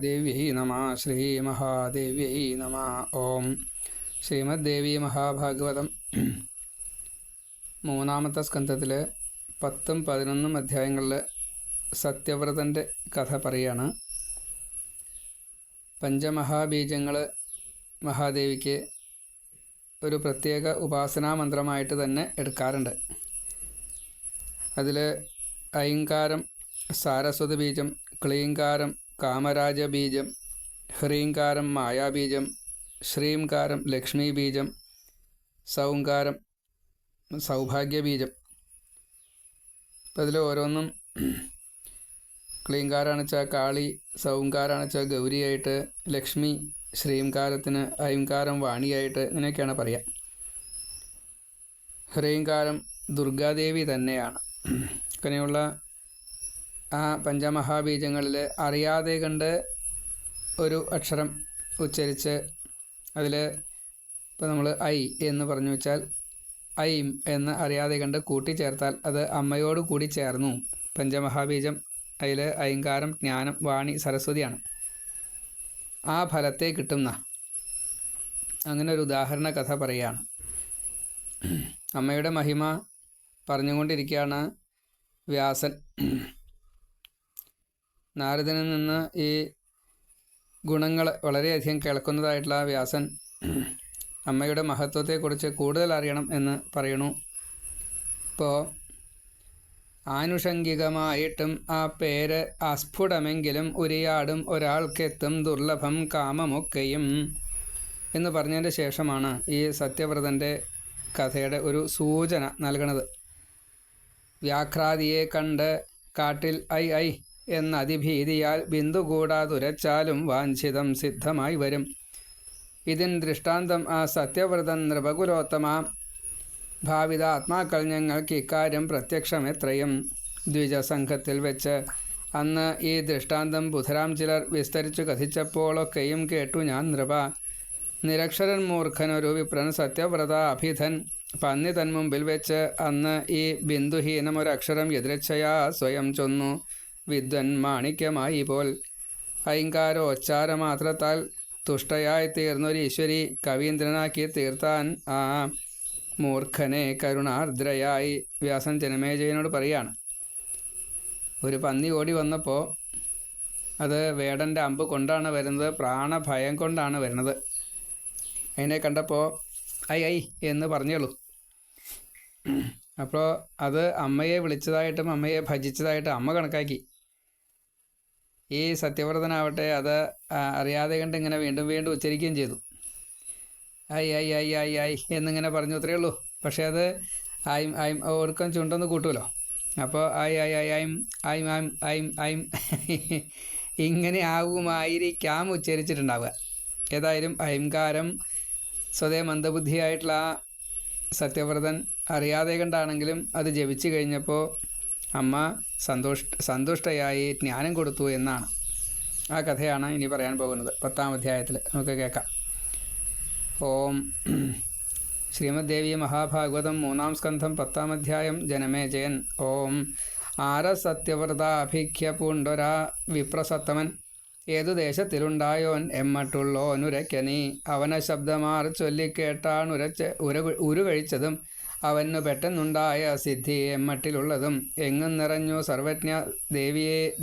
ദേവ്യൈ നമ ശ്രീ മഹാദേവ്യൈ നമ. ഓം ശ്രീമദ്ദേവി മഹാഭാഗവതം മൂന്നാമത്തെ സ്കന്ധത്തിൽ 10ഉം 11ഉം അധ്യായങ്ങളിൽ സത്യവ്രതൻ്റെ കഥ പറയുകയാണ്. പഞ്ചമഹാബീജങ്ങൾ മഹാദേവിക്ക് ഒരു പ്രത്യേക ഉപാസനാമന്ത്രമായിട്ട് തന്നെ എടുക്കാറുണ്ട്. അതിൽ ഐങ്കാരം സാരസ്വത ബീജം, ക്ലീങ്കാരം കാമരാജബീജം, ഹ്രീങ്കാരം മായാബീജം, ശ്രീംകാരം ലക്ഷ്മീ ബീജം, സൗങ്കാരം സൗഭാഗ്യബീജം. അപ്പം അതിൽ ഓരോന്നും ക്ലീങ്കാരാണെന്ന് വെച്ചാൽ കാളി, സൗങ്കാരാണെന്ന് വെച്ചാൽ ഗൗരിയായിട്ട്, ലക്ഷ്മി ശ്രീംകാരത്തിന്, ഐംകാരം വാണിയായിട്ട്, ഇങ്ങനെയൊക്കെയാണ് പറയുക. ഹ്രീങ്കാരം ദുർഗാദേവി തന്നെയാണ്. അങ്ങനെയുള്ള ആ പഞ്ചമഹാബീജങ്ങളിൽ അറിയാതെ കണ്ട് ഒരു അക്ഷരം ഉച്ചരിച്ച് അതിൽ ഇപ്പോൾ നമ്മൾ ഐ എന്ന് പറഞ്ഞു വെച്ചാൽ ഐം എന്ന് അറിയാതെ കണ്ട് കൂട്ടിച്ചേർത്താൽ അത് അമ്മയോട് കൂടി ചേർന്നു. പഞ്ചമഹാബീജം അതിൽ ഐങ്കാരം ജ്ഞാനം വാണി സരസ്വതിയാണ്. ആ ഫലത്തെ കിട്ടുന്ന അങ്ങനെ ഒരു ഉദാഹരണ കഥ പറയുകയാണ്. അമ്മയുടെ മഹിമ പറഞ്ഞുകൊണ്ടിരിക്കുകയാണ് വ്യാസൻ. നാരദനിൽ നിന്ന് ഈ ഗുണങ്ങൾ വളരെയധികം കേൾക്കുന്നതായിട്ടുള്ള വ്യാസൻ അമ്മയുടെ മഹത്വത്തെക്കുറിച്ച് കൂടുതൽ അറിയണം എന്ന് പറയണു. ഇപ്പോൾ ആനുഷംഗികമായിട്ടും ആ പേര് അസ്ഫുടമെങ്കിലും ഉരിയാടും ഒരാൾക്കെത്തും ദുർലഭം കാമമൊക്കെയും എന്ന് പറഞ്ഞതിൻ്റെ ശേഷമാണ് ഈ സത്യവ്രതൻ്റെ കഥയുടെ ഒരു സൂചന നൽകണത്. വ്യാഘ്രാതിയെ കണ്ട് കാട്ടിൽ ഐ ഐ എന്ന അതിഭീതിയാൽ ബിന്ദു കൂടാതുരച്ചാലും വാഞ്ചിതം സിദ്ധമായി വരും. ഇതിൻ ദൃഷ്ടാന്തം ആ സത്യവ്രതൻ നൃപകുലോത്തമ. ഭാവിത ആത്മാക്കൾ ഞങ്ങൾക്ക് ഇക്കാര്യം പ്രത്യക്ഷമെത്രയും. ദ്വിജസംഘത്തിൽ വെച്ച് അന്ന് ഈ ദൃഷ്ടാന്തം ബുധരാം ചിലർ വിസ്തരിച്ചു കഥിച്ചപ്പോഴൊക്കെയും കേട്ടു ഞാൻ നൃപ. നിരക്ഷരൻ മൂർഖനൊരു വിപ്രൻ സത്യവ്രത അഭിധൻ. പന്നി തൻ മുമ്പിൽ വെച്ച് അന്ന് ഈ ബിന്ദുഹീനമൊരക്ഷരം എതിരച്ഛയാ സ്വയം ചൊന്നു വിദ്വൻ മാണിക്യമായി പോൽ. ഐങ്കാരോച്ചാരമാത്രത്താൽ തുഷ്ടയായി തീർന്നൊരു ഈശ്വരി കവീന്ദ്രനാക്കി തീർത്താൻ ആ മൂർഖനെ കരുണാർദ്രയായി. വ്യാസൻ ജനമേജയനോട് പറയാണ്, ഒരു പന്നി ഓടി വന്നപ്പോൾ അത് വേടൻ്റെ അമ്പ് കൊണ്ടാണ് വരുന്നത്, പ്രാണഭയം കൊണ്ടാണ് വരുന്നത്. അതിനെ കണ്ടപ്പോൾ ഐ ഐ എന്ന് പറഞ്ഞോളൂ. അപ്പോൾ അത് അമ്മയെ വിളിച്ചതായിട്ടും അമ്മയെ ഭജിച്ചതായിട്ടും അമ്മ കണക്കാക്കി. ഈ സത്യവ്രതനാവട്ടെ അത് അറിയാതെ കണ്ട് ഇങ്ങനെ വീണ്ടും വീണ്ടും ഉച്ചരിക്കുകയും ചെയ്തു. I I I I I എന്നിങ്ങനെ പറഞ്ഞു, അത്രയേ ഉള്ളൂ. പക്ഷേ അത് ഐം ഐം ഓർക്കം ചുണ്ടൊന്ന് കൂട്ടുമല്ലോ. അപ്പോൾ ഐ ഐ ഐ ഐം ഐം ഐം ഐം ഐം ഇങ്ങനെ ആകുമായിരിക്കാം ഉച്ചരിച്ചിട്ടുണ്ടാവുക. ഏതായാലും ഐംകാരം സ്വതേ മന്ദബുദ്ധിയായിട്ടുള്ള ആ സത്യവ്രതൻ അറിയാതെ കണ്ടാണെങ്കിലും അത് ജപിച്ചു കഴിഞ്ഞപ്പോൾ അമ്മ സന്തുഷ്ടയായി ജ്ഞാനം കൊടുത്തു എന്നാണ്. ആ കഥയാണ് ഇനി പറയാൻ പോകുന്നത് 10ാം അധ്യായത്തിൽ. നമുക്ക് കേൾക്കാം. ഓം ശ്രീമദ്ദേവി മഹാഭാഗവതം 3ാം സ്കന്ധം 10ാം അധ്യായം. ജനമേജയൻ. ഓം ആരസത്യവ്രതാഭിഖ്യ പൂണ്ടൊരാ വിപ്രസത്തമൻ ഏതു ദേശത്തിലുണ്ടായോൻ എമ്മട്ടുള്ളോനുരയ്ക്കനീ. അവന ശബ്ദമാർ ചൊല്ലിക്കേട്ടാണുരച്ച് ഉരുകഴിച്ചതും അവനു പെട്ടെന്നുണ്ടായ സിദ്ധി എമ്മട്ടിലുള്ളതും. എങ്ങും നിറഞ്ഞു സർവജ്ഞ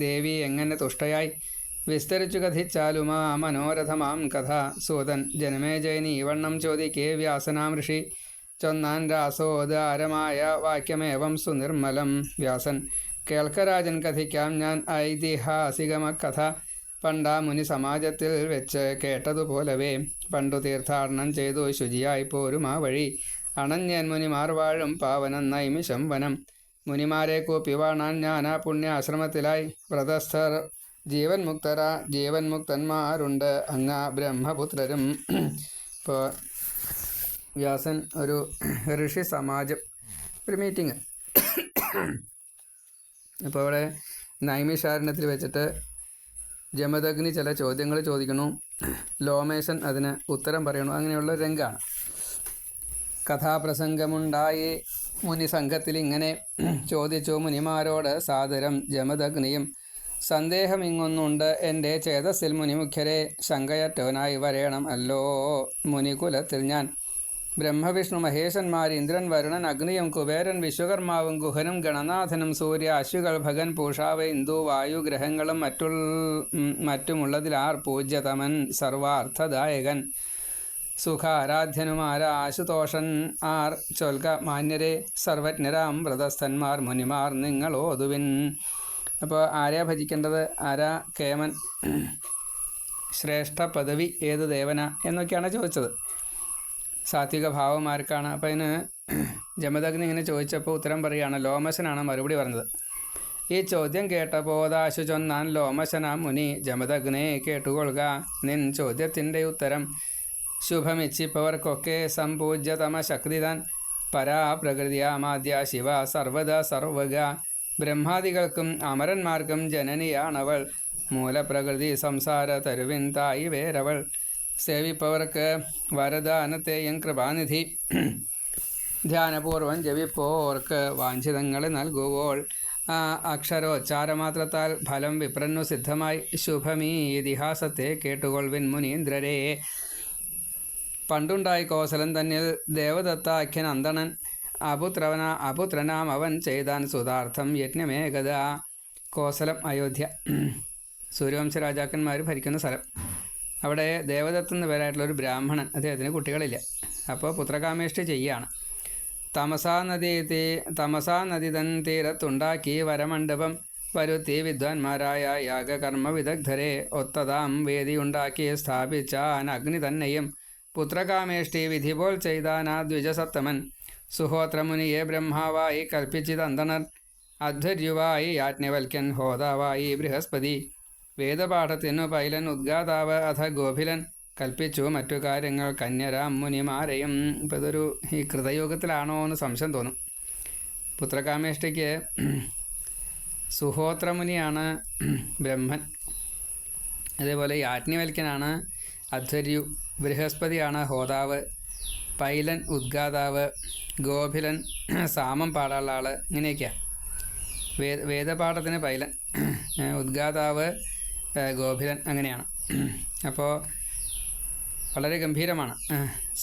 ദേവി എങ്ങനെ തുഷ്ടയായി വിസ്തരിച്ചു കഥിച്ചാലുമാ മനോരഥമാം കഥ. സൂതൻ ജനമേജയനി വണ്ണം ചോദിക്കേ വ്യാസനാം ഋഷി ചൊന്നാൻ രാസോദാരമായ വാക്യമേവം സുനിർമ്മലം. വ്യാസൻ കേൾക്കരാജൻ കഥിക്കാം ഞാൻ ഐതിഹാസികമക്കഥ. പണ്ടാ മുനി സമാജത്തിൽ വെച്ച് കേട്ടതുപോലവേ പണ്ടു തീർത്ഥാടനം ചെയ്തു ശുചിയായി പോരും ആ വഴി അണഞ്ഞൻ മുനിമാർ വാഴും പാവനം നൈമിഷം വനം. മുനിമാരെ കൂപ്പിവാണാൻ ഞാനാ പുണ്യാശ്രമത്തിലായി. വ്രതസ്ഥർ ജീവൻ മുക്തന്മാരുണ്ട് അങ്ങാ ബ്രഹ്മപുത്രരും. ഇപ്പോൾ വ്യാസൻ ഒരു ഋഷി സമാജം ഒരു മീറ്റിംഗ്. ഇപ്പോൾ അവിടെ നൈമിഷാരണ്യത്തിൽ വെച്ചിട്ട് ജമദഗ്നി ചില ചോദ്യങ്ങൾ ചോദിക്കുന്നു. ലോമേശൻ അതിന് ഉത്തരം പറയണു. അങ്ങനെയുള്ള രംഗമാണ്. കഥാപ്രസംഗമുണ്ടായി മുനി സംഘത്തിൽ ഇങ്ങനെ ചോദിച്ചു മുനിമാരോട് സാദരം ജമദഗ്നിയും സന്ദേഹമിങ്ങൊന്നുണ്ട് എൻ്റെ ചേതസ്സിൽ മുനിമുഖ്യരെ, ശങ്കയറ്റവനായി വരേണം അല്ലോ മുനികുലത്തിൽ ഞാൻ. ബ്രഹ്മവിഷ്ണു മഹേശന്മാർ, ഇന്ദ്രൻ വരുണൻ അഗ്നിയും കുബേരൻ വിശ്വകർമാവും ഗുഹനും ഗണനാഥനും സൂര്യ അശ്വികൾ ഭഗൻ പൂഷാവ് ഇന്ദു വായു ഗ്രഹങ്ങളും മറ്റുമുള്ളതിലാർ പൂജ്യതമൻ സർവാർത്ഥദായകൻ സുഖാരാധ്യനുമാര ആശുതോഷൻ ആർ ചൊൽക മാന്യരെ സർവജ്ഞരാം വ്രതസ്ഥന്മാർ മുനിമാർ നിങ്ങൾ ഓതുവിൻ. അപ്പോൾ ആരാ ഭജിക്കേണ്ടത്, ആരാ കേമൻ, ശ്രേഷ്ഠ പദവി ഏത് ദേവന എന്നൊക്കെയാണ് ചോദിച്ചത്. സാത്വിക ഭാവമാർക്കാണ്. അപ്പോൾ അതിന് ജമദഗ്നി ഇങ്ങനെ ചോദിച്ചപ്പോൾ ഉത്തരം പറയുകയാണ്. ലോമശനാണ് മറുപടി പറഞ്ഞത്. ഈ ചോദ്യം കേട്ടപ്പോൾ ദാശു ചൊന്നാൻ ലോമശനാം മുനി, ജമദഗ്നെ കേട്ടുകൊള്ളുക നിൻ ചോദ്യത്തിൻ്റെ ഉത്തരം. ശുഭമിച്ചിപ്പവർക്കൊക്കെ സംപൂജ്യതമ ശക്തിതാൻ, പരാപ്രകൃതിയാമാദ്യ ശിവ സർവദ സർവക. ബ്രഹ്മാദികൾക്കും അമരന്മാർക്കും ജനനിയാണവൾ, മൂലപ്രകൃതി സംസാര തരുവിന്തായി വേരവൾ. സേവിപ്പവർക്ക് വരദാനത്തെയും കൃപാനിധി, ധ്യാനപൂർവം ജപിപ്പോർക്ക് വാഞ്ചിതങ്ങളെ നൽകുവോൾ. അക്ഷരോച്ചാരമാത്രത്താൽ ഫലം വിപ്രന്നു സിദ്ധമായി, ശുഭമീ ഇതിഹാസത്തെ കേട്ടുകൊള്ളുവിൻ മുനീന്ദ്രരെ. പണ്ടുണ്ടായി കോസലൻ തന്നിൽ ദേവദത്താഖ്യൻ അന്തണൻ, അപുത്രനാം അവൻ ചെയ്താൻ സുതാർത്ഥം യജ്ഞമേകത. കോസലം അയോധ്യ, സൂര്യവംശ രാജാക്കന്മാർ ഭരിക്കുന്ന സ്ഥലം. അവിടെ ദേവദത്ത് എന്ന പേരായിട്ടുള്ളൊരു ബ്രാഹ്മണൻ, അദ്ദേഹത്തിന് കുട്ടികളില്ല. അപ്പോൾ പുത്രകാമേഷ്ടി ചെയ്യുകയാണ്. തമസാ നദി തൻ തീരത്തുണ്ടാക്കി വരമണ്ഡപം വരുത്തി വിദ്വാൻമാരായ യാഗകർമ്മ വിദഗ്ധരെ ഒത്തതാം വേദിയുണ്ടാക്കി സ്ഥാപിച്ചാൻ അഗ്നി തന്നെയും. പുത്രകാമേഷ്ടി വിധിപോൽ ചെയ്താനാ ദ്വിജസത്തമൻ, സുഹോത്രമുനിയെ ബ്രഹ്മാവായി കൽപ്പിച്ചിതന്തണർ. അധ്വർയുവായി യാജ്ഞവൽക്യൻ, ഹോതാവായി ബൃഹസ്പതി. വേദപാഠത്തിനു പൈലൻ ഉദ്ഗാതാവ് അഥ ഗോഭിലൻ, കൽപ്പിച്ചു മറ്റു കാര്യങ്ങൾ കന്യരാം മുനിമാരെയും. ഇപ്പോൾ ഇതൊരു ഈ കൃതയുഗത്തിലാണോ എന്ന് സംശയം തോന്നും. പുത്രകാമേഷ്ടിക്ക് സുഹോത്രമുനിയാണ് ബ്രഹ്മൻ, അതേപോലെ യാജ്ഞവൽക്യനാണ് അധ്വർയു, ബൃഹസ്പതിയാണ് ഹോതാവ്, പൈലൻ ഉദ്ഗാതാവ്, ഗോഭിലൻ സാമം പാടാനുള്ള ആൾ. ഇങ്ങനെയൊക്കെയാണ്. വേദപാഠത്തിന് പൈലൻ, ഉദ്ഗാതാവ് ഗോഭിലൻ, അങ്ങനെയാണ്. അപ്പോൾ വളരെ ഗംഭീരമാണ്.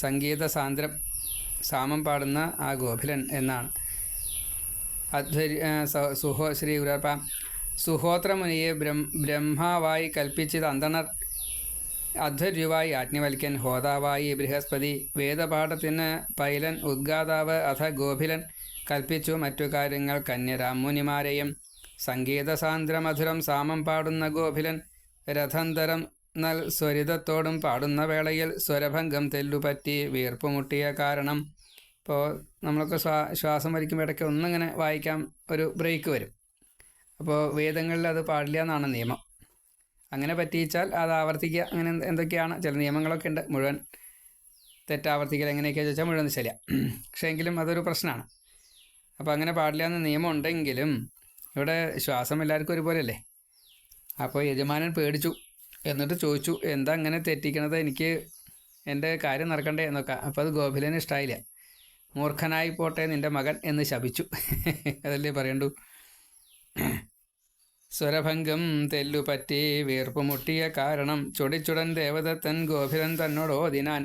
സംഗീത സാന്ദ്രം സാമം പാടുന്ന ആ ഗോഭിലൻ എന്നാണ്. ശ്രീ ഗുരുപ്പ സുഹോത്രമുനിയെ ബ്രഹ്മാവായി കൽപ്പിച്ചത് അന്തണർ, അധ്വർയുവായി യാജ്ഞവൽക്യൻ, ഹോതാവായി ബൃഹസ്പതി. വേദപാഠത്തിന് പൈലൻ ഉദ്ഗാതാവ് അഥ ഗോഭിലൻ, കൽപ്പിച്ചു മറ്റു കാര്യങ്ങൾ കന്യരാം മുനിമാരെയും. സംഗീതസാന്ദ്രമധുരം സാമം പാടുന്ന ഗോഭിലൻ, രഥന്തരം നൽ സ്വരിതത്തോടും പാടുന്ന വേളയിൽ സ്വരഭംഗം തെല്ലുപറ്റി വീർപ്പുമുട്ടിയ കാരണം. ഇപ്പോൾ നമ്മളൊക്കെ ശ്വാസം വലിക്കുമ്പോൾ ഇടയ്ക്ക് ഒന്നിങ്ങനെ വായിക്കാം, ഒരു ബ്രേക്ക് വരും. അപ്പോൾ വേദങ്ങളിൽ അത് പാടില്ല എന്നാണ് നിയമം. അങ്ങനെ പറ്റിച്ചാൽ അത് ആവർത്തിക്കുക, അങ്ങനെ എന്തൊക്കെയാണ് ചില നിയമങ്ങളൊക്കെ ഉണ്ട്. മുഴുവൻ തെറ്റാവർത്തിക്കൽ എങ്ങനെയൊക്കെയാ ചോദിച്ചാൽ മുഴുവൻ ശരിയാണ്. പക്ഷേ എങ്കിലും അതൊരു പ്രശ്നമാണ്. അപ്പോൾ അങ്ങനെ പാടില്ല എന്ന് നിയമം ഉണ്ടെങ്കിലും ഇവിടെ ശ്വാസം എല്ലാവർക്കും ഒരുപോലെയല്ലേ. അപ്പോൾ യജമാനൻ പേടിച്ചു, എന്നിട്ട് ചോദിച്ചു, എന്താ അങ്ങനെ തെറ്റിക്കണത്, എനിക്ക് എൻ്റെ കാര്യം നടക്കണ്ടേ എന്നൊക്കെ. അപ്പോൾ അത് ഗോഭിലന് ഇഷ്ടമായില്ല. മൂർഖനായി പോട്ടെ നിൻ്റെ മകൻ എന്ന് ശപിച്ചു. അതല്ലേ പറയണ്ടു. സ്വരഭംഗം തെല്ലുപറ്റി വീർപ്പുമുട്ടിയ കാരണം, ചൊടിച്ചുടൻ ദേവദത്തൻ ഗോഭിലൻ തന്നോടോതിനാൻ.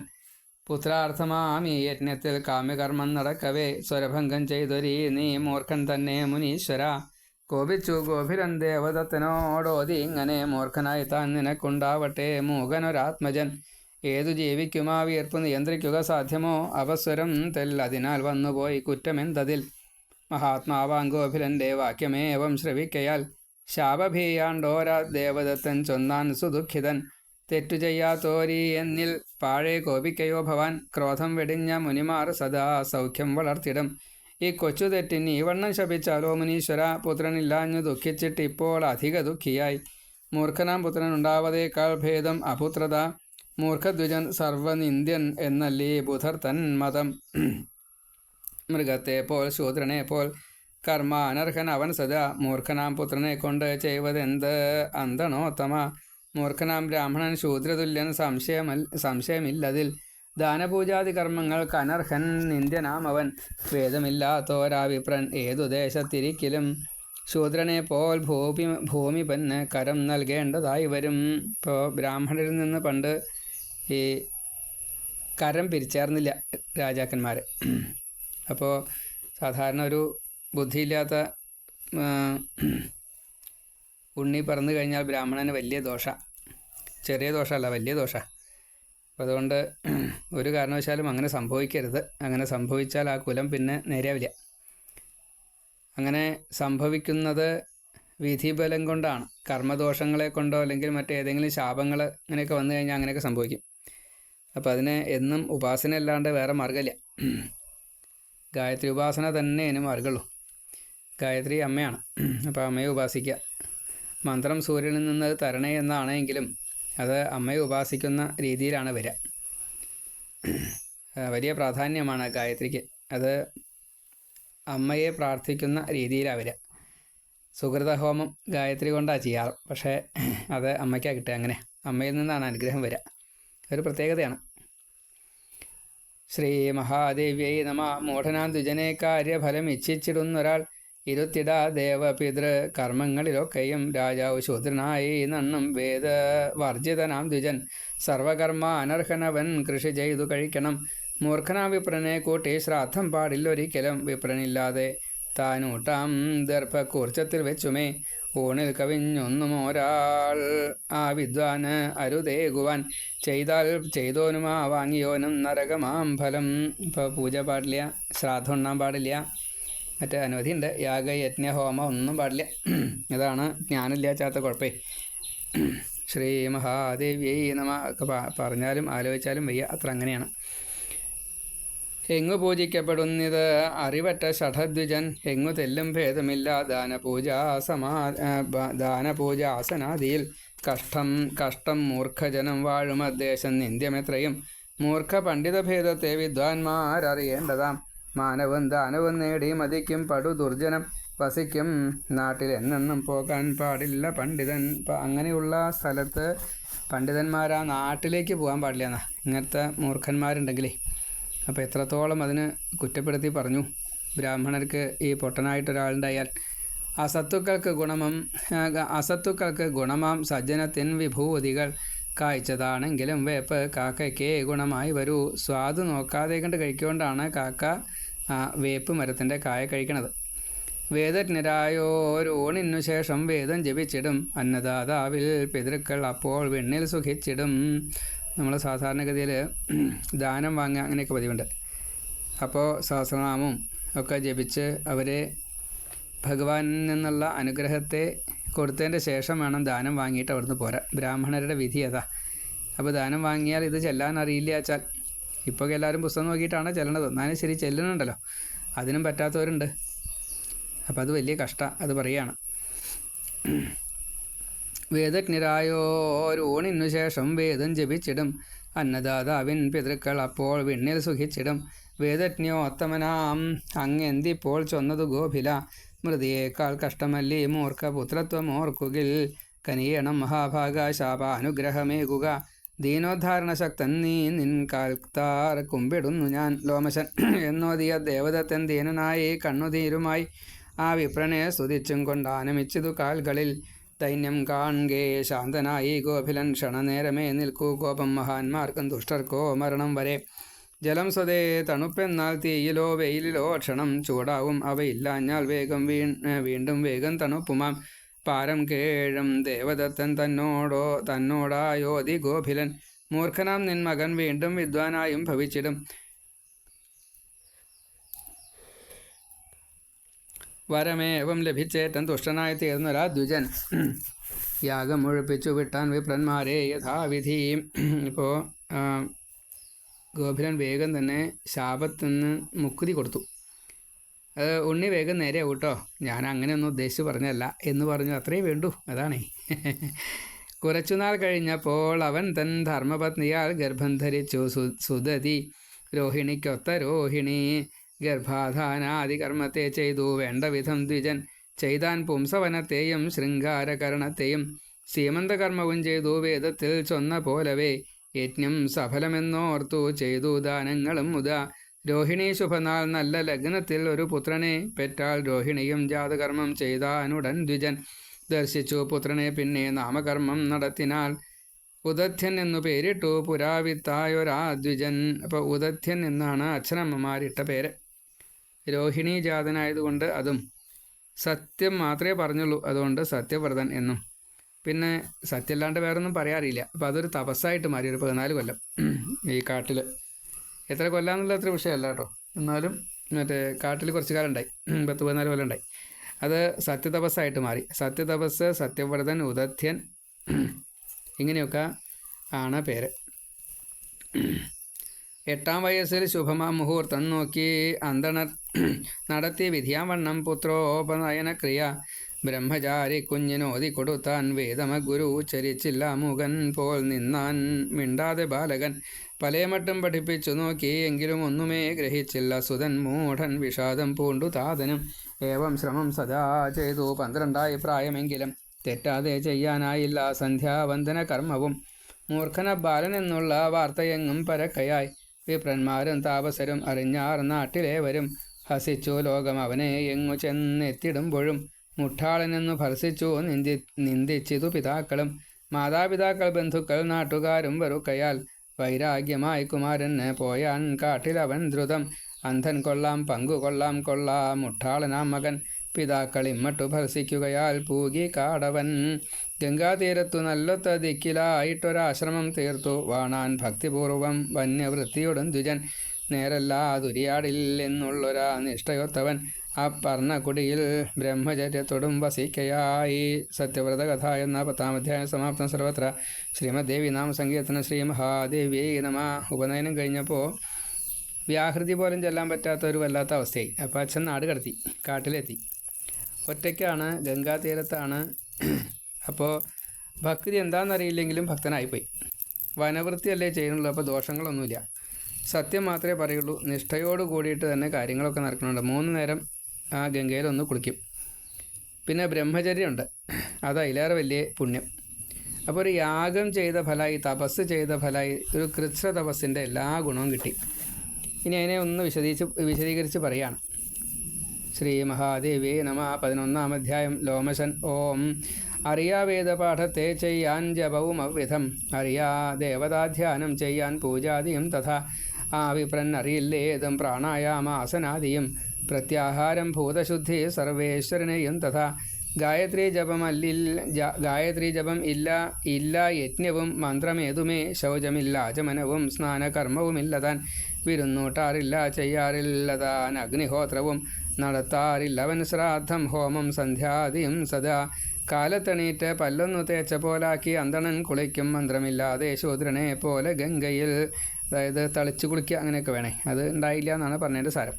പുത്രാർത്ഥമാമീ യജ്ഞത്തിൽ കാമ്യകർമ്മം നടക്കവേ, സ്വരഭംഗം ചെയ്തൊരീ നീ മൂർഖൻ തന്നെ മുനീശ്വര. കോപിച്ചു ഗോഭിലൻ ദേവദത്തനോടോതി ഇങ്ങനെ, മൂർഖനായി താൻ നിനക്കുണ്ടാവട്ടെ മൂകനൊരാത്മജൻ. ഏതു ജീവിക്കുമാ വീർപ്പ് നിയന്ത്രിക്കുക സാധ്യമോ, അപസ്വരം തെല്ലതിനാൽ വന്നുപോയി കുറ്റമെന്തതിൽ. മഹാത്മാവാൻ ഗോഭിലൻ്റെ വാക്യമേവം ശ്രവിക്കയാൽ, ശാപഭീയാണ്ടോരാ ദേവദത്തൻ ചൊന്നാൻ സുദുഃഖിതൻ. തെറ്റു ചെയ്യാത്തോരീ എന്നിൽ പാഴേ കോപിക്കയോ ഭവാൻ, ക്രോധം വെടിഞ്ഞ മുനിമാർ സദാ സൗഖ്യം വളർത്തിടും. ഈ കൊച്ചു തെറ്റിന് ഈ വണ്ണം ശപിച്ചാലോ മുനീശ്വര, പുത്രനില്ലാഞ്ഞു ദുഃഖിച്ചിട്ടിപ്പോൾ അധിക ദുഃഖിയായി. മൂർഖനാം പുത്രനുണ്ടാവതേക്കാൾ ഭേദം അപുത്രത, മൂർഖദ്വിജൻ സർവനിന്ദ്യൻ എന്നല്ലേ ബുധർ തൻ മതം. മൃഗത്തെ പോൽ ശൂദ്രനെ പോൽ കർമാനർഹൻ അവൻ സദാ, മൂർഖനാം പുത്രനെ കൊണ്ട് ചെയ്വതെന്ത് അന്തണോത്തമ. മൂർഖനാം ബ്രാഹ്മണൻ ശൂദ്രതുല്യൻ സംശയമില്ലതിൽ, ദാനപൂജാതി കർമ്മങ്ങൾക്ക് അനർഹൻ നിന്ദ്യനാം അവൻ. വേദമില്ലാത്തോരാ വിപ്രൻ ഏതു ദേശത്തിരിക്കലും, ശൂദ്രനെ പോൽ ഭൂമിപന് കരം നൽകേണ്ടതായി വരും. ഇപ്പോൾ ബ്രാഹ്മണരിൽ നിന്ന് പണ്ട് ഈ കരം പിരിച്ചേർന്നില്ല രാജാക്കന്മാർ. അപ്പോൾ സാധാരണ ഒരു ബുദ്ധിയില്ലാത്ത ഉണ്ണി പറന്നു കഴിഞ്ഞാൽ ബ്രാഹ്മണന് വലിയ ദോഷ, ചെറിയ ദോഷമല്ല വലിയ ദോഷ. അപ്പോൾ അതുകൊണ്ട് ഒരു കാരണവശാലും അങ്ങനെ സംഭവിക്കരുത്. അങ്ങനെ സംഭവിച്ചാൽ ആ കുലം പിന്നെ നേരെയാവില്ല. അങ്ങനെ സംഭവിക്കുന്നത് വിധിബലം കൊണ്ടാണ്. കർമ്മദോഷങ്ങളെ കൊണ്ടോ അല്ലെങ്കിൽ മറ്റേതെങ്കിലും ശാപങ്ങൾ അങ്ങനെയൊക്കെ വന്നു കഴിഞ്ഞാൽ അങ്ങനെയൊക്കെ സംഭവിക്കും. അപ്പോൾ അതിന് എന്നും ഉപാസന അല്ലാണ്ട് വേറെ മാർഗ്ഗമില്ല. ഗായത്രി ഉപാസന തന്നെ അതിന് മാർഗ്ഗമുള്ളൂ. ഗായത്രി അമ്മയാണ്. അപ്പോൾ അമ്മയെ ഉപാസിക്കുക. മന്ത്രം സൂര്യനിൽ നിന്ന് തരണേ എന്നാണെങ്കിലും അത് അമ്മയെ ഉപാസിക്കുന്ന രീതിയിലാണ് വരിക. വലിയ പ്രാധാന്യമാണ് ഗായത്രിക്ക്. അത് അമ്മയെ പ്രാർത്ഥിക്കുന്ന രീതിയിലാണ് വരിക. സുഹൃതഹോമം ഗായത്രി കൊണ്ടാണ് ചെയ്യാറ്. പക്ഷേ അത് അമ്മയ്ക്കാണ് കിട്ടുക. അങ്ങനെ അമ്മയിൽ നിന്നാണ് അനുഗ്രഹം വരിക. ഒരു പ്രത്യേകതയാണ്. ശ്രീ മഹാദേവ്യൈ നമ. മൂഢനാം ദ്വിജനെ കാര്യഫലം ഇച്ഛിച്ചിടുന്നൊരാൾ ഇരുത്തിടാ ദേവപിതൃ കർമ്മങ്ങളിലൊക്കെയും രാജാവ് ശൂദ്രനായി നണ്ണം വേദവർജിതനാം ദ്വിജൻ സർവകർമ്മ അനർഹനവൻ കൃഷി ചെയ്തു കഴിക്കണം. മൂർഖനാം വിപ്രനെ കൂട്ടി ശ്രാദ്ധം പാടില്ലൊരിക്കലും. വിപ്രനില്ലാതെ താനൂട്ടാം ദർഭക്കൂർച്ചത്തിൽ വെച്ചുമേ ഊണിൽ കവിഞ്ഞൊന്നും ഒരാൾ ആ വിദ്വാന് അരുതേകുവാൻ ചെയ്താൽ ചെയ്തോനുമാ വാങ്ങിയോനും നരകമാം ഫലം. ഇപ്പോൾ പൂജ പാടില്ല, ശ്രാദ്ധം ഉണ്ണാൻ പാടില്ല, മറ്റേ അനവധിയുണ്ട്. യാഗ യജ്ഞ ഹോമം ഒന്നും പാടില്ല. ഇതാണ് ജ്ഞാനമില്ലാത്ത കുഴപ്പമേ. ശ്രീ മഹാദേവ്യൈ നമ ഒക്കെ പറഞ്ഞാലും ആലോചിച്ചാലും വയ്യ, അത്ര അങ്ങനെയാണ്. എങ്ങു പൂജിക്കപ്പെടുന്നിത് അറിവറ്റ ഷഠദ്വിജൻ എങ്ങു തെല്ലും ഭേദമില്ല ദാനപൂജാസനാദിയിൽ കഷ്ടം മൂർഖജനം വാഴും അദ്ദേശം നിന്ദ്യമെത്രയും. മൂർഖ പണ്ഡിതഭേദത്തെ വിദ്വാൻമാരറിയേണ്ടതാം. മാനവും ദാനവും നേടി മതിക്കും പടു ദുർജനം വസിക്കും നാട്ടിൽ എന്നെന്നും പോകാൻ പാടില്ല പണ്ഡിതൻ. അങ്ങനെയുള്ള സ്ഥലത്ത് പണ്ഡിതന്മാർ ആ നാട്ടിലേക്ക് പോകാൻ പാടില്ല എന്നാ ഇങ്ങനത്തെ മൂർഖന്മാരുണ്ടെങ്കിലേ. അപ്പോൾ എത്രത്തോളം അതിന് കുറ്റപ്പെടുത്തി പറഞ്ഞു. ബ്രാഹ്മണർക്ക് ഈ പൊട്ടനായിട്ടൊരാളുണ്ടായാൽ അസത്തുക്കൾക്ക് ഗുണമാം സജ്ജനത്തിൻ വിഭൂതികൾ കായ്ച്ചതാണെങ്കിലും വേപ്പ് കാക്കയ്ക്ക് ഗുണമായി വരൂ. സ്വാദ് നോക്കാതെ കണ്ട് കഴിക്കൊണ്ടാണ് കാക്ക വേപ്പ് മരത്തിൻ്റെ കായ കഴിക്കണത്. വേദജ്ഞരായോരോണിനു ശേഷം വേദം ജപിച്ചിടും അന്നദാതാവിൽ പിതൃക്കൾ അപ്പോൾ വെണ്ണിൽ സുഖിച്ചിടും. നമ്മൾ സാധാരണഗതിയിൽ ദാനം വാങ്ങുക അങ്ങനെയൊക്കെ പതിവുണ്ട്. അപ്പോൾ സഹസ്രനാമവും ഒക്കെ ജപിച്ച് അവരെ ഭഗവാനിൽ നിന്നുള്ള അനുഗ്രഹത്തെ കൊടുത്തതിൻ്റെ ശേഷം വേണം ദാനം വാങ്ങിയിട്ട് അവിടുന്ന് പോരാ. ബ്രാഹ്മണരുടെ വിധി അതാ. അപ്പോൾ ദാനം വാങ്ങിയാൽ ഇത് ചെല്ലാൻ അറിയില്ല വെച്ചാൽ ഇപ്പോൾ എല്ലാവരും പുസ്തകം നോക്കിയിട്ടാണ് ചെല്ലണത്. എന്നാലും ശരി ചെല്ലുന്നുണ്ടല്ലോ, അതിനും പറ്റാത്തവരുണ്ട്. അപ്പോൾ അത് വലിയ കഷ്ടം. അത് പറയുകയാണ്. വേദജ്ഞരായോരൂണിനു ശേഷം വേദം ജപിച്ചിടും അന്നദാതാവിൻ പിതൃക്കൾ അപ്പോൾ വിണ്ണിൽ സുഖിച്ചിടും. വേദജ്ഞോത്തമനാം അങ്ങെന്തിപ്പോൾ ചൊന്നതു ഗോഭില മൃതിയേക്കാൾ കഷ്ടമല്ലി മൂർഖപുത്രത്വമോർക്കുകിൽ. കനിയണം മഹാഭാഗ ശാപാനുഗ്രഹമേകുക ദീനോദ്ധാരണ ശക്തൻ നീ നിൻ കാൽത്താർ കുമ്പിടുന്നു ഞാൻ. ലോമശൻ എന്നോദിയ ദേവദത്തൻ ദീനനായി കണ്ണുതീരുമായി ആ വിപ്രനെ സ്തുതിച്ചും കൊണ്ടാനമിച്ചിതു കാൽകളിൽ. ദൈന്യം കാൺകേ ശാന്തനായി ഗോഭിലൻ ക്ഷണനേരമേ നിൽക്കൂ. കോപം മഹാന്മാർക്കും ദുഷ്ടർക്കോ മരണം വരെ. ജലം സ്വതേ തണുപ്പെന്നാൽ തീയിലോ വെയിലിലോ ക്ഷണം ചൂടാവും അവയില്ലാഞ്ഞാൽ വേഗം വീണ്ടും വേഗം തണുപ്പുമാം. പാരം കേഴും ദേവദത്തൻ തന്നോടായോതി ഗോഭിലൻ മൂർഖനാം നിൻ മകൻ വീണ്ടും വിദ്വാനായും ഭവിച്ചിടും. വരമേവം ലഭിച്ചേറ്റൻ തുഷ്ടനായി തീർന്നൊരാ ദ്വിജൻ യാഗം ഒഴിപ്പിച്ചു വിട്ടാൻ വിപ്രന്മാരെ യഥാവിധി. ഇപ്പോൾ ഗോഭിലൻ വേഗം തന്നെ ശാപത്തിന് മുക്തി കൊടുത്തു. ഉണ്ണി വേഗം നേരെ കേട്ടോ, ഞാൻ അങ്ങനെയൊന്നും ഉദ്ദേശിച്ച് പറഞ്ഞല്ല എന്ന് പറഞ്ഞു. അത്രയേ വേണ്ടൂ, അതാണേ. കുറച്ചുനാൾ കഴിഞ്ഞപ്പോൾ അവൻ തൻ ധർമ്മപത്നിയാൽ ഗർഭം ധരിച്ചു സുദതി. രോഹിണിക്കൊത്ത രോഹിണി ഗർഭാധാനാദികർമ്മത്തെ ചെയ്തു വേണ്ട വിധം ദ്വിജൻ. ചെയ്താൻ പുംസവനത്തെയും ശൃംഗാരകരണത്തെയും സീമന്തകർമ്മവും ചെയ്തു വേദത്തിൽ ചൊന്ന പോലവേ. യജ്ഞം സഫലമെന്നോർത്തു ചെയ്തു ദാനങ്ങളും മുതാ രോഹിണി ശുഭനാൾ നല്ല ലഗ്നത്തിൽ ഒരു പുത്രനെ പെറ്റാൽ രോഹിണിയും ജാതകർമ്മം ചെയ്താനുടൻ ദ്വിജൻ ദർശിച്ചു പുത്രനെ. പിന്നെ നാമകർമ്മം നടത്തിനാൽ ഉദധ്യൻ എന്നു പേരിട്ടു പുരാവിത്തായൊരാദ്വിജൻ. അപ്പോൾ ഉദധ്യൻ എന്നാണ് അച്ഛനമ്മമാരിട്ട പേര്. രോഹിണി ജാതനായതുകൊണ്ട് അതും. സത്യം മാത്രമേ പറഞ്ഞുള്ളൂ, അതുകൊണ്ട് സത്യവ്രതൻ എന്നും. പിന്നെ സത്യമല്ലാണ്ട് വേറൊന്നും പറയാറില്ല. അപ്പോൾ അതൊരു തപസ്സായിട്ട് മാറി ഒരു 14 കൊല്ലം ഈ കാട്ടിൽ. എത്ര കൊല്ലാന്നുള്ള അത്ര വിഷയമല്ല കേട്ടോ, എന്നാലും മറ്റേ കാട്ടിൽ കുറച്ച് കാലം ഉണ്ടായി, 10-14 കൊല്ലം ഉണ്ടായി. അത് സത്യതപസ്സായിട്ട് മാറി. സത്യതപസ്, സത്യവ്രതൻ, ഉദധ്യൻ, ഇങ്ങനെയൊക്കെ ആണ് പേര്. 8-ാം വയസ്സിൽ ശുഭമാം മുഹൂർത്തം നോക്കി അന്തണർ നടത്തി വിധിയാവണ്ണം പുത്രോപനയനക്രിയ. ബ്രഹ്മചാരി കുഞ്ഞിനോതി കൊടുത്താൻ വേദമ ഗുരു ഉച്ചരിച്ചില്ല മുഖൻ പോൽ നിന്നാൻ മിണ്ടാതെ ബാലകൻ. പലയമട്ടും പഠിപ്പിച്ചു നോക്കി എങ്കിലും ഒന്നുമേ ഗ്രഹിച്ചില്ല സുതൻ മൂഢൻ. വിഷാദം പൂണ്ടു താതനും ഏവം ശ്രമം സദാ ചെയ്തു 12 പ്രായമെങ്കിലും തെറ്റാതെ ചെയ്യാനായില്ല സന്ധ്യാവന്ദന കർമ്മവും. മൂർഖന ബാലൻ എന്നുള്ള വാർത്തയെങ്ങും പരക്കയായി വിപ്രന്മാരും താപസരും അറിഞ്ഞാർ നാട്ടിലേവരും. ഹസിച്ചു ലോകം അവനെ എങ്ങു ചെന്നെത്തിടുമ്പോഴും മുട്ടാളനെന്നു ഭർസിച്ചു നിന്ദിച്ചിതു പിതാക്കളും. മാതാപിതാക്കൾ, ബന്ധുക്കൾ, നാട്ടുകാരും വെറുക്കയാൽ വൈരാഗ്യമായി കുമാരന് പോയാൻ കാട്ടിലവൻ ദ്രുതം. അന്ധൻ കൊള്ളാം, പങ്കുകൊള്ളാം, കൊള്ളാം മുട്ടാളനാം മകൻ. പിതാക്കൾ ഇമ്മട്ടു ഭർസിക്കുകയാൽ പൂകി കാടവൻ. ഗംഗാതീരത്തു നല്ലൊത്ത ദിക്കിലായിട്ടൊരാശ്രമം തീർത്തു വാണാൻ ഭക്തിപൂർവം വന്യവൃത്തിയോടും ദ്വിജൻ. നേരല്ല ദുരിയാടില്ലെന്നുള്ളൊരാ നിഷ്ഠയൊത്തവൻ അപ്പർണകുടിയിൽ ബ്രഹ്മചര്യത്തോടും വസിക്കയായി. സത്യവ്രത കഥ എന്ന 10-ാം അധ്യായം സമാപ്തം. സർവത്ര ശ്രീമദ്ദേവി നാമ സങ്കീർത്തനം. ശ്രീ മഹാദേവിയെ നമ. ഉപനയനം കഴിഞ്ഞപ്പോൾ വ്യാഹൃതി പോലും ചെല്ലാൻ പറ്റാത്ത ഒരു വല്ലാത്ത അവസ്ഥയായി. അപ്പോൾ അച്ഛൻ നാട് കടത്തി, കാട്ടിലെത്തി. ഒറ്റയ്ക്കാണ്, ഗംഗാതീരത്താണ്. അപ്പോൾ ഭക്തി എന്താണെന്നറിയില്ലെങ്കിലും ഭക്തനായിപ്പോയി. വനവൃത്തിയല്ലേ ചെയ്യുന്നുള്ളൂ, അപ്പോൾ ദോഷങ്ങളൊന്നുമില്ല. സത്യം മാത്രമേ പറയുള്ളൂ. നിഷ്ഠയോട് കൂടിയിട്ട് തന്നെ കാര്യങ്ങളൊക്കെ നടക്കുന്നുണ്ട്. 3 നേരം ആ ഗംഗയിലൊന്ന് കുളിക്കും. പിന്നെ ബ്രഹ്മചര്യമുണ്ട്, അത് അതിലേറെ വലിയ പുണ്യം. അപ്പോൾ ഒരു യാഗം ചെയ്ത ഫലമായി, തപസ് ചെയ്ത ഫലമായി, ഒരു കൃച്ഛ തപസ്സിൻ്റെ എല്ലാ ഗുണവും കിട്ടി. ഇനി അതിനെ ഒന്ന് വിശദീകരിച്ച് പറയുകയാണ്. ശ്രീ മഹാദേവി നമ. 11-ാം അധ്യായം ലോമശൻ. ഓം. അറിയാ വേദപാഠത്തെ ചെയ്യാൻ ജപവും അവ്യഥം. അറിയാ ദേവതാധ്യാനം ചെയ്യാൻ പൂജാദിയും തഥാ. വിപ്രന്നറിയില്ലേതും പ്രാണായാമാസനാദിയും. പ്രത്യാഹാരം ഭൂതശുദ്ധി സർവേശ്വരനെയും തഥാ. ഗായത്രി ജപം ഇല്ല യജ്ഞവും മന്ത്രമേതുമേ. ശൗചമില്ല ആചമനവും സ്നാനകർമ്മവുമില്ലതാൻ. വിരുന്നൂട്ടാറില്ല ചെയ്യാറില്ലതാൻ. അഗ്നിഹോത്രവും നടത്താറില്ലവൻ. ശ്രാദ്ധം ഹോമം സന്ധ്യാദിയും സദാ. കാലത്തണീറ്റ് പല്ലൊന്നു തേച്ച പോലാക്കി അന്തണൻ കുളിക്കും. മന്ത്രമില്ലാതെ ശൂദ്രനെ പോലെ ഗംഗയിൽ. അതായത് തളിച്ചു കുളിക്കുക, അങ്ങനെയൊക്കെ വേണേ. അത് ഉണ്ടായില്ല എന്നാണ് പറഞ്ഞതിൻ്റെ സാരം.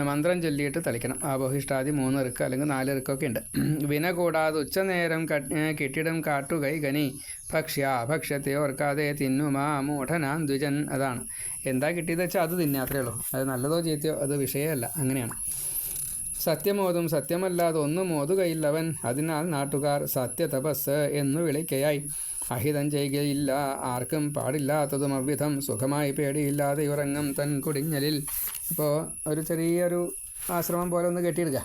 മന്ത്രം ചൊല്ലിയിട്ട് തളിക്കണം. ആബോഹിഷ്ടാദി 3 ഇറുക്ക് അല്ലെങ്കിൽ 4 ഇറുക്കൊക്കെ ഉണ്ട്. വിന കൂടാതെ ഉച്ചനേരം കെട്ടിടം കാട്ടുകൈ ഗനി. ഭക്ഷ്യത്തെ ഓർക്കാതെ തിന്നുമാ മൂഢനാൻ ദ്വിജൻ. അതാണ് എന്താ കിട്ടിയത് വെച്ചാൽ അത് തിന്നാത്രേ ഉള്ളൂ. അത് നല്ലതോ ചീത്തയോ അത് വിഷയമല്ല, അങ്ങനെയാണ്. സത്യമോതും സത്യമല്ലാതെ ഒന്നും ഓതുകയില്ലവൻ. അതിനാൽ നാട്ടുകാർ സത്യതപസ് എന്നു വിളിക്കയായി. അഹിതം ചെയ്യുകയില്ല ആർക്കും പാടില്ലാത്തതും അവ്വിധം. സുഖമായി പേടിയില്ലാതെ ഉറങ്ങും തൻ കുടിഞ്ഞലിൽ. അപ്പോൾ ഒരു ചെറിയൊരു ആശ്രമം പോലെ ഒന്ന് കെട്ടിയെടുക്കുക.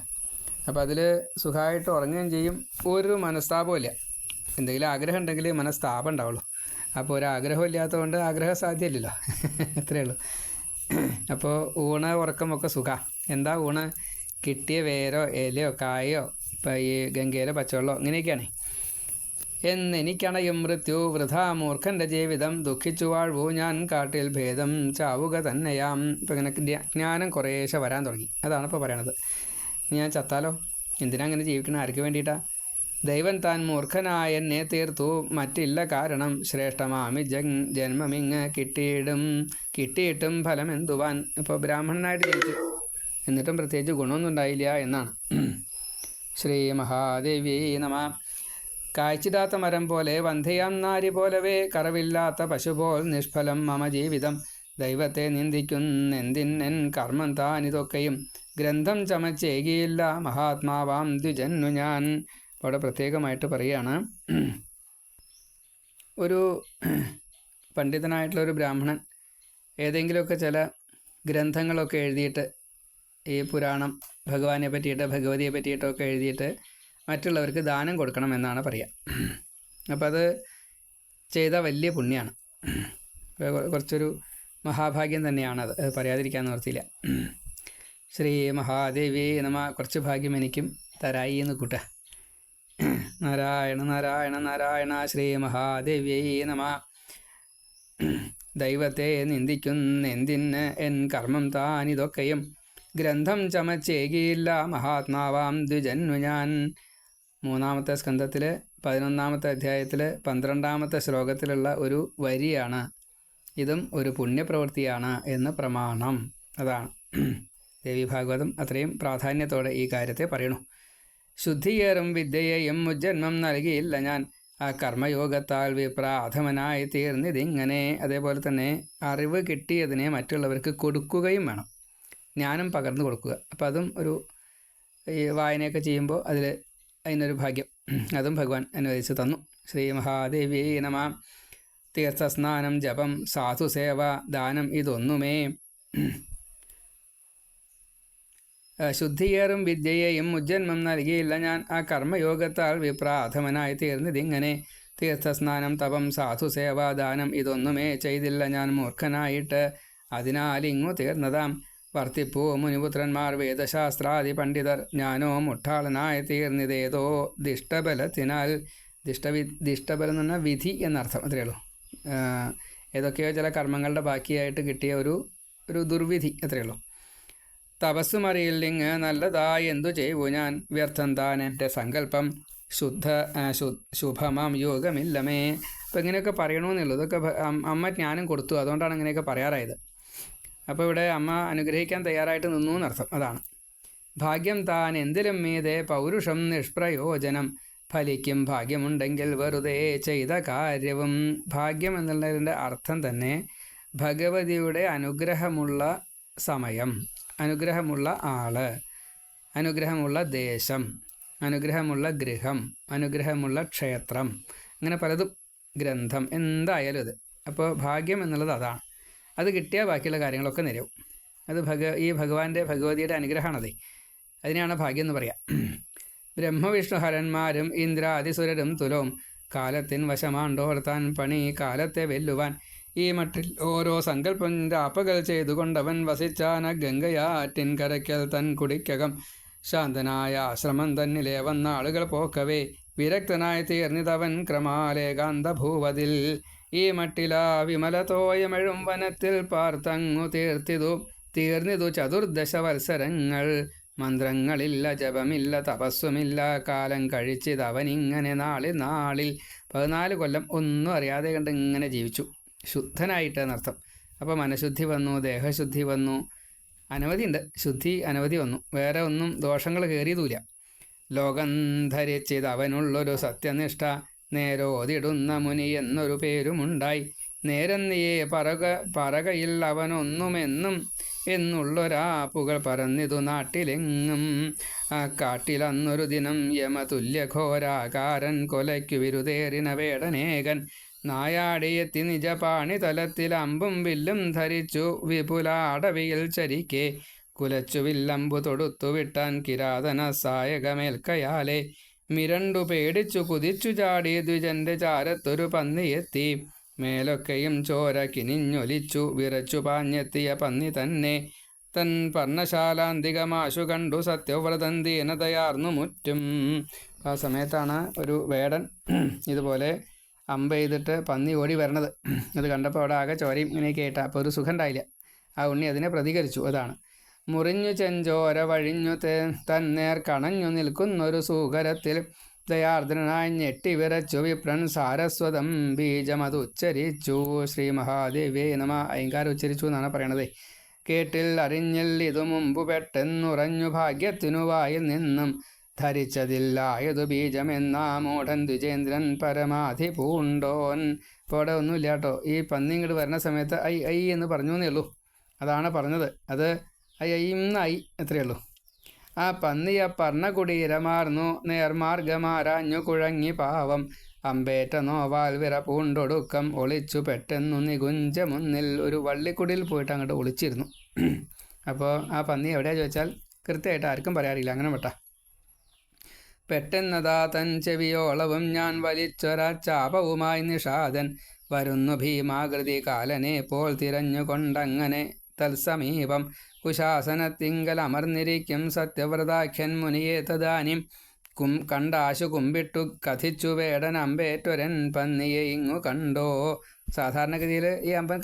അപ്പോൾ അതിൽ സുഖമായിട്ട് ഉറങ്ങുകയും ചെയ്യും. ഒരു മനസ്താപമില്ല. എന്തെങ്കിലും ആഗ്രഹം ഉണ്ടെങ്കിൽ മനസ്താപം ഉണ്ടാവുള്ളൂ. അപ്പോൾ ഒരാഗ്രഹം ഇല്ലാത്തതുകൊണ്ട് ആഗ്രഹം സാധ്യമല്ലല്ലോ. അത്രയേ ഉള്ളൂ. അപ്പോൾ ഊണ് ഉറക്കമൊക്കെ സുഖം. എന്താ ഊണ്? കിട്ടിയ വേരോ ഇലയോ കായോ ഇപ്പം ഈ ഗംഗയിലെ പച്ചവെള്ളമോ ഇങ്ങനെയൊക്കെയാണ്. എന്നെനിക്കണയും മൃത്യു വൃഥാ മൂർഖൻ്റെ ജീവിതം. ദുഃഖിച്ചു വാഴ്വൂ ഞാൻ കാട്ടിൽ ഭേദം ചാവുക തന്നെയാം. ഇപ്പം ഇങ്ങനെ ജ്ഞാനം കുറേശ്ശെ വരാൻ തുടങ്ങി. അതാണ് ഇപ്പോൾ പറയണത്. ഞാൻ ചത്താലോ? എന്തിനാ അങ്ങനെ ജീവിക്കണം? ആർക്ക് വേണ്ടിയിട്ടാ? ദൈവം താൻ മൂർഖനായ എന്നെ തീർത്തു, മറ്റില്ല കാരണം. ശ്രേഷ്ഠമാമി ജന്മമിങ്ങ് കിട്ടിയിട്ടും ഫലം എന്തുവാൻ. ഇപ്പോൾ ബ്രാഹ്മണനായിട്ട് ജനിച്ചു, എന്നിട്ടും പ്രത്യേകിച്ച് ഗുണമൊന്നും ഉണ്ടായില്ല എന്നാണ്. ശ്രീ മഹാദേവി നമ. കായ്ച്ചിടാത്ത മരം പോലെ വന്ധ്യയാം നാരി പോലവേ കറവില്ലാത്ത പശുപോൽ നിഷ്ഫലം മമ ജീവിതം. ദൈവത്തെ നിന്ദിക്കുന്നെന്തിന്നെൻ കർമ്മം താനിതൊക്കെയും. ഗ്രന്ഥം ചമച്ചേകിയില്ല മഹാത്മാവാം ദ്വിജന്നു ഞാൻ. അവിടെ പ്രത്യേകമായിട്ട് പറയുകയാണ്, ഒരു പണ്ഡിതനായിട്ടുള്ളൊരു ബ്രാഹ്മണൻ ഏതെങ്കിലുമൊക്കെ ചില ഗ്രന്ഥങ്ങളൊക്കെ എഴുതിയിട്ട് ഈ പുരാണം ഭഗവാനെ പറ്റിയിട്ട് ഭഗവതിയെ പറ്റിയിട്ടൊക്കെ എഴുതിയിട്ട് മറ്റുള്ളവർക്ക് ദാനം കൊടുക്കണം എന്നാണ് പറയുക. അപ്പോൾ അത് ചെയ്ത വലിയ പുണ്യമാണ്, കുറച്ചൊരു മഹാഭാഗ്യം തന്നെയാണത്, പറയാതിരിക്കാൻ നിവർത്തിയില്ല. ശ്രീ മഹാദേവി നമ. കുറച്ച് ഭാഗ്യം എനിക്കും തരായി എന്ന് കൂട്ട. നാരായണ നാരായണ നാരായണ. ശ്രീ മഹാദേവി നമ. ദൈവത്തെ നിന്ദിക്കുന്നെന്തിന് എൻ കർമ്മം താനിതൊക്കെയും ഗ്രന്ഥം ചമച്ചേകിയില്ല മഹാത്മാവാം ദ്വിജന്നു ഞാൻ. 3-ാമത്തെ സ്കന്ധത്തിൽ 11-ാമത്തെ അധ്യായത്തിൽ 12-ാമത്തെ ശ്ലോകത്തിലുള്ള ഒരു വരിയാണ്. ഇതും ഒരു പുണ്യപ്രവൃത്തിയാണ് എന്ന് പ്രമാണം. അതാണ് ദേവി ഭാഗവതം അത്രയും പ്രാധാന്യത്തോടെ ഈ കാര്യത്തെ പറയണു. ശുദ്ധിയേറും വിദ്യയെയും മുജ്ജന്മം നൽകിയില്ല ഞാൻ, ആ കർമ്മയോഗത്താൽ വിപ്രാഥമനായി തീർന്നിതിങ്ങനെ. അതേപോലെ തന്നെ അറിവ് കിട്ടിയതിനെ മറ്റുള്ളവർക്ക് കൊടുക്കുകയും വേണം, ജ്ഞാനം പകർന്നു കൊടുക്കുക. അപ്പോൾ അതും ഒരു ഈ വായനയൊക്കെ ചെയ്യുമ്പോൾ അതിനൊരു ഭാഗ്യം അതും ഭഗവാൻ അനുവദിച്ച് തന്നു. ശ്രീ മഹാദേവി നമ. തീർത്ഥസ്നാനം, ജപം, സാധുസേവ, ദാനം ഇതൊന്നുമേ ശുദ്ധിയേറും വിദ്യയെയും മുജ്ജന്മം നൽകിയില്ല ഞാൻ, ആ കർമ്മയോഗത്താൽ വിപ്രാഥമനായി തീർന്നിതിങ്ങനെ. തീർത്ഥസ്നാനം, തപം, സാധുസേവ, ദാനം ഇതൊന്നുമേ ചെയ്തില്ല ഞാൻ മൂർഖനായിട്ട്, അതിനാലിങ്ങു തീർന്നതാം വർത്തിപ്പൂ മുനിപുത്രന്മാർ വേദശാസ്ത്രാദി പണ്ഡിതർ. ഞാനോ മുട്ടാളനായി തീർന്നിതേതോ ദിഷ്ടബലത്തിനാൽ. ദിഷ്ടബലം എന്ന് പറഞ്ഞാൽ വിധി എന്നർത്ഥം, അത്രയേ ഉള്ളൂ. ഏതൊക്കെയോ ചില കർമ്മങ്ങളുടെ ബാക്കിയായിട്ട് കിട്ടിയ ഒരു ദുർവിധി, അത്രയേ ഉള്ളൂ. തപസ്സുമറിയില്ലിങ് നല്ലതായി എന്തു ചെയ്യൂ ഞാൻ, വ്യർത്ഥം താൻ എൻ്റെ സങ്കല്പം ശുഭമാം യോഗമില്ലമേ. അപ്പോൾ ഇങ്ങനെയൊക്കെ പറയണമെന്നുള്ളൂ. ഇതൊക്കെ അമ്മ ജ്ഞാനം കൊടുത്തു, അതുകൊണ്ടാണ് ഇങ്ങനെയൊക്കെ പറയാറായത്. അപ്പോൾ ഇവിടെ അമ്മ അനുഗ്രഹിക്കാൻ തയ്യാറായിട്ട് നിന്നു എന്നർത്ഥം. അതാണ് ഭാഗ്യം താൻ എന്തിലും മീതെ പൗരുഷം നിഷ്പ്രയോജനം, ഫലിക്കും ഭാഗ്യമുണ്ടെങ്കിൽ വെറുതെ ചെയ്ത കാര്യവും. ഭാഗ്യം എന്നുള്ളതിൻ്റെ അർത്ഥം തന്നെ ഭഗവതിയുടെ അനുഗ്രഹമുള്ള സമയം, അനുഗ്രഹമുള്ള ആള്, അനുഗ്രഹമുള്ള ദേശം, അനുഗ്രഹമുള്ള ഗൃഹം, അനുഗ്രഹമുള്ള ക്ഷേത്രം, അങ്ങനെ പലതും, ഗ്രന്ഥം, എന്തായാലും ഇത്. അപ്പോൾ ഭാഗ്യം എന്നുള്ളത് അതാണ്. അത് കിട്ടിയാൽ ബാക്കിയുള്ള കാര്യങ്ങളൊക്കെ നിരവും. അത് ഈ ഭഗവതിയുടെ അനുഗ്രഹമാണത്. അതിനെയാണ് ഭാഗ്യം എന്ന് പറയാം. ബ്രഹ്മവിഷ്ണുഹരന്മാരും ഇന്ദ്രാദിസുരരും തുലവും കാലത്തിൻ വശമാണ്ടോർത്താൻ പണി കാലത്തെ വെല്ലുവാൻ. ഈ മട്ടിൽ ഓരോ സങ്കല്പം രാപ്പകൽ ചെയ്തുകൊണ്ടവൻ വസിച്ചാന ഗംഗയാറ്റിൻ കരയ്ക്കൽ തൻ കുടിക്കകം. ശാന്തനായ ആശ്രമം തന്നിലെ വന്നാളുകൾ പോക്കവേ വിരക്തനായി തീർന്നിതവൻ ക്രമാലേകാന്തഭൂവതിൽ. ഈ മട്ടിലാ വിമലതോയമെഴും വനത്തിൽ പാർത്തങ്ങു തീർന്നിതു 14 വത്സരങ്ങൾ. മന്ത്രങ്ങളില്ല, ജപമില്ല, തപസ്സുമില്ല, കാലം കഴിച്ചിതവനിങ്ങനെ നാളിൽ 14 കൊല്ലം ഒന്നും അറിയാതെ കണ്ട് ഇങ്ങനെ ജീവിച്ചു, ശുദ്ധനായിട്ട് എന്നർത്ഥം. അപ്പോൾ മനഃശുദ്ധി വന്നു, ദേഹശുദ്ധി വന്നു, അനവധിയുണ്ട്, ശുദ്ധി അനവധി വന്നു. വേറെ ഒന്നും ദോഷങ്ങൾ കയറിയതുമില്ല. ലോകം ധരിച്ചിതവനുള്ളൊരു സത്യനിഷ്ഠ, നേരോതിടുന്ന മുനി എന്നൊരു പേരുമുണ്ടായി. നേരം നീയെ പറകയിൽ അവനൊന്നുമെന്നും എന്നുള്ളൊരാ പുകൾ പറന്നിതു നാട്ടിലെങ്ങും. ആ കാട്ടിലന്നൊരു ദിനം യമതുല്യഘോരാകാരൻ കൊലയ്ക്കു വിരുതേറിന വേടനേകൻ. നായാടിയെത്തി നിജപാണി തലത്തിൽ അമ്പും വില്ലും ധരിച്ചു വിപുലാടവിയിൽ ചരിക്കെ. കുലച്ചു വില്ലമ്പു തൊടുത്തു വിട്ടാൻ കിരാതന സായകമേൽക്കയാലെ. മിരണ്ടു പേടിച്ചു കുതിച്ചു ചാടി ദ്വിജന്റെ ചാരത്തൊരു പന്നിയെത്തി. മേലൊക്കെയും ചോര കിനിഞ്ഞൊലിച്ചു വിറച്ചു പാഞ്ഞെത്തിയ പന്നി തന്നെ. തൻ പർണശാലാന്തികമാശു കണ്ടു സത്യവ്രതൻ ദീനതയാർന്നു മുറ്റും. ആ സമയത്താണ് ഒരു വേടൻ ഇതുപോലെ അമ്പ് ചെയ്തിട്ട് പന്നി ഓടി വരണത്. അത് കണ്ടപ്പോൾ അവിടെ ആകെ ചോരയും ഇങ്ങനെയൊക്കെ ആയിട്ട് അപ്പോൾ ഒരു സുഖം ഉണ്ടായില്ല. ആ ഉണ്ണി അതിനെ പ്രതികരിച്ചു. അതാണ് മുറിഞ്ഞു ചെഞ്ചോര വഴിഞ്ഞു തന്നേർ കണഞ്ഞു നിൽക്കുന്നൊരു സൂകരത്തിൽ ദയാർദ്രനായി ഞെട്ടി വിറച്ചു വിപ്രൻ സാരസ്വതം ബീജമത് ഉച്ചരിച്ചു. ശ്രീ മഹാദേവേ നമ. അയങ്കാരം ഉച്ചരിച്ചു എന്നാണ് പറയണത്. കേട്ടിൽ അറിഞ്ഞിൽ ഇതു മുമ്പ് പെട്ടെന്നുറഞ്ഞു ഭാഗ്യത്തിനു വായിൽ നിന്നും ധരിച്ചതില്ലായതു ബീജമെന്നാ മൂഢൻ ദ്വിജേന്ദ്രൻ പരമാധി പൂണ്ടോൻ. ഇപ്പോൾ അവിടെ ഒന്നുമില്ല കേട്ടോ. ഈ പന്നി ഇങ്ങോട്ട് വരുന്ന സമയത്ത് ഐ എന്ന് പറഞ്ഞു എന്നേ ഉള്ളൂ. അതാണ് പറഞ്ഞത്. അത് ഐന്നായി എത്രയേ ഉള്ളൂ. ആ പന്നിയ പർണകുടീരമാർന്നു നേർമാർഗമാരാഞ്ഞു കുഴങ്ങി പാവം. അമ്പേറ്റ നോവാൽ വിറ പൂണ്ടൊടുക്കം ഒളിച്ചു പെട്ടെന്നു നികുഞ്ച മുന്നിൽ. ഒരു വള്ളിക്കുടിയിൽ പോയിട്ട് അങ്ങോട്ട് ഒളിച്ചിരുന്നു. അപ്പോൾ ആ പന്നി എവിടെയാ ചോദിച്ചാൽ കൃത്യമായിട്ട് ആർക്കും പറയാറില്ല. അങ്ങനെ വിട്ടാ. പെട്ടെന്നതാ തൻ ചെവിയോളവും ഞാൻ വലിച്ചൊരാച്ചാപവുമായി നിഷാദൻ വരുന്നു ഭീമാകൃതി കാലനെ പോൽ തിരഞ്ഞുകൊണ്ടങ്ങനെ തത്സമീപം കുശാസനത്തിങ്കൽ അമർന്നിരിക്കും സത്യവ്രതാഖ്യൻ മുനിയെ തദാനിം കണ്ടാശു കുമ്പിട്ടു കഥിച്ചു വേടൻ അമ്പേറ്റൊരൻ പന്നിയെ ഇങ്ങു കണ്ടോ. സാധാരണഗതിയിൽ ഈ അമ്പൻ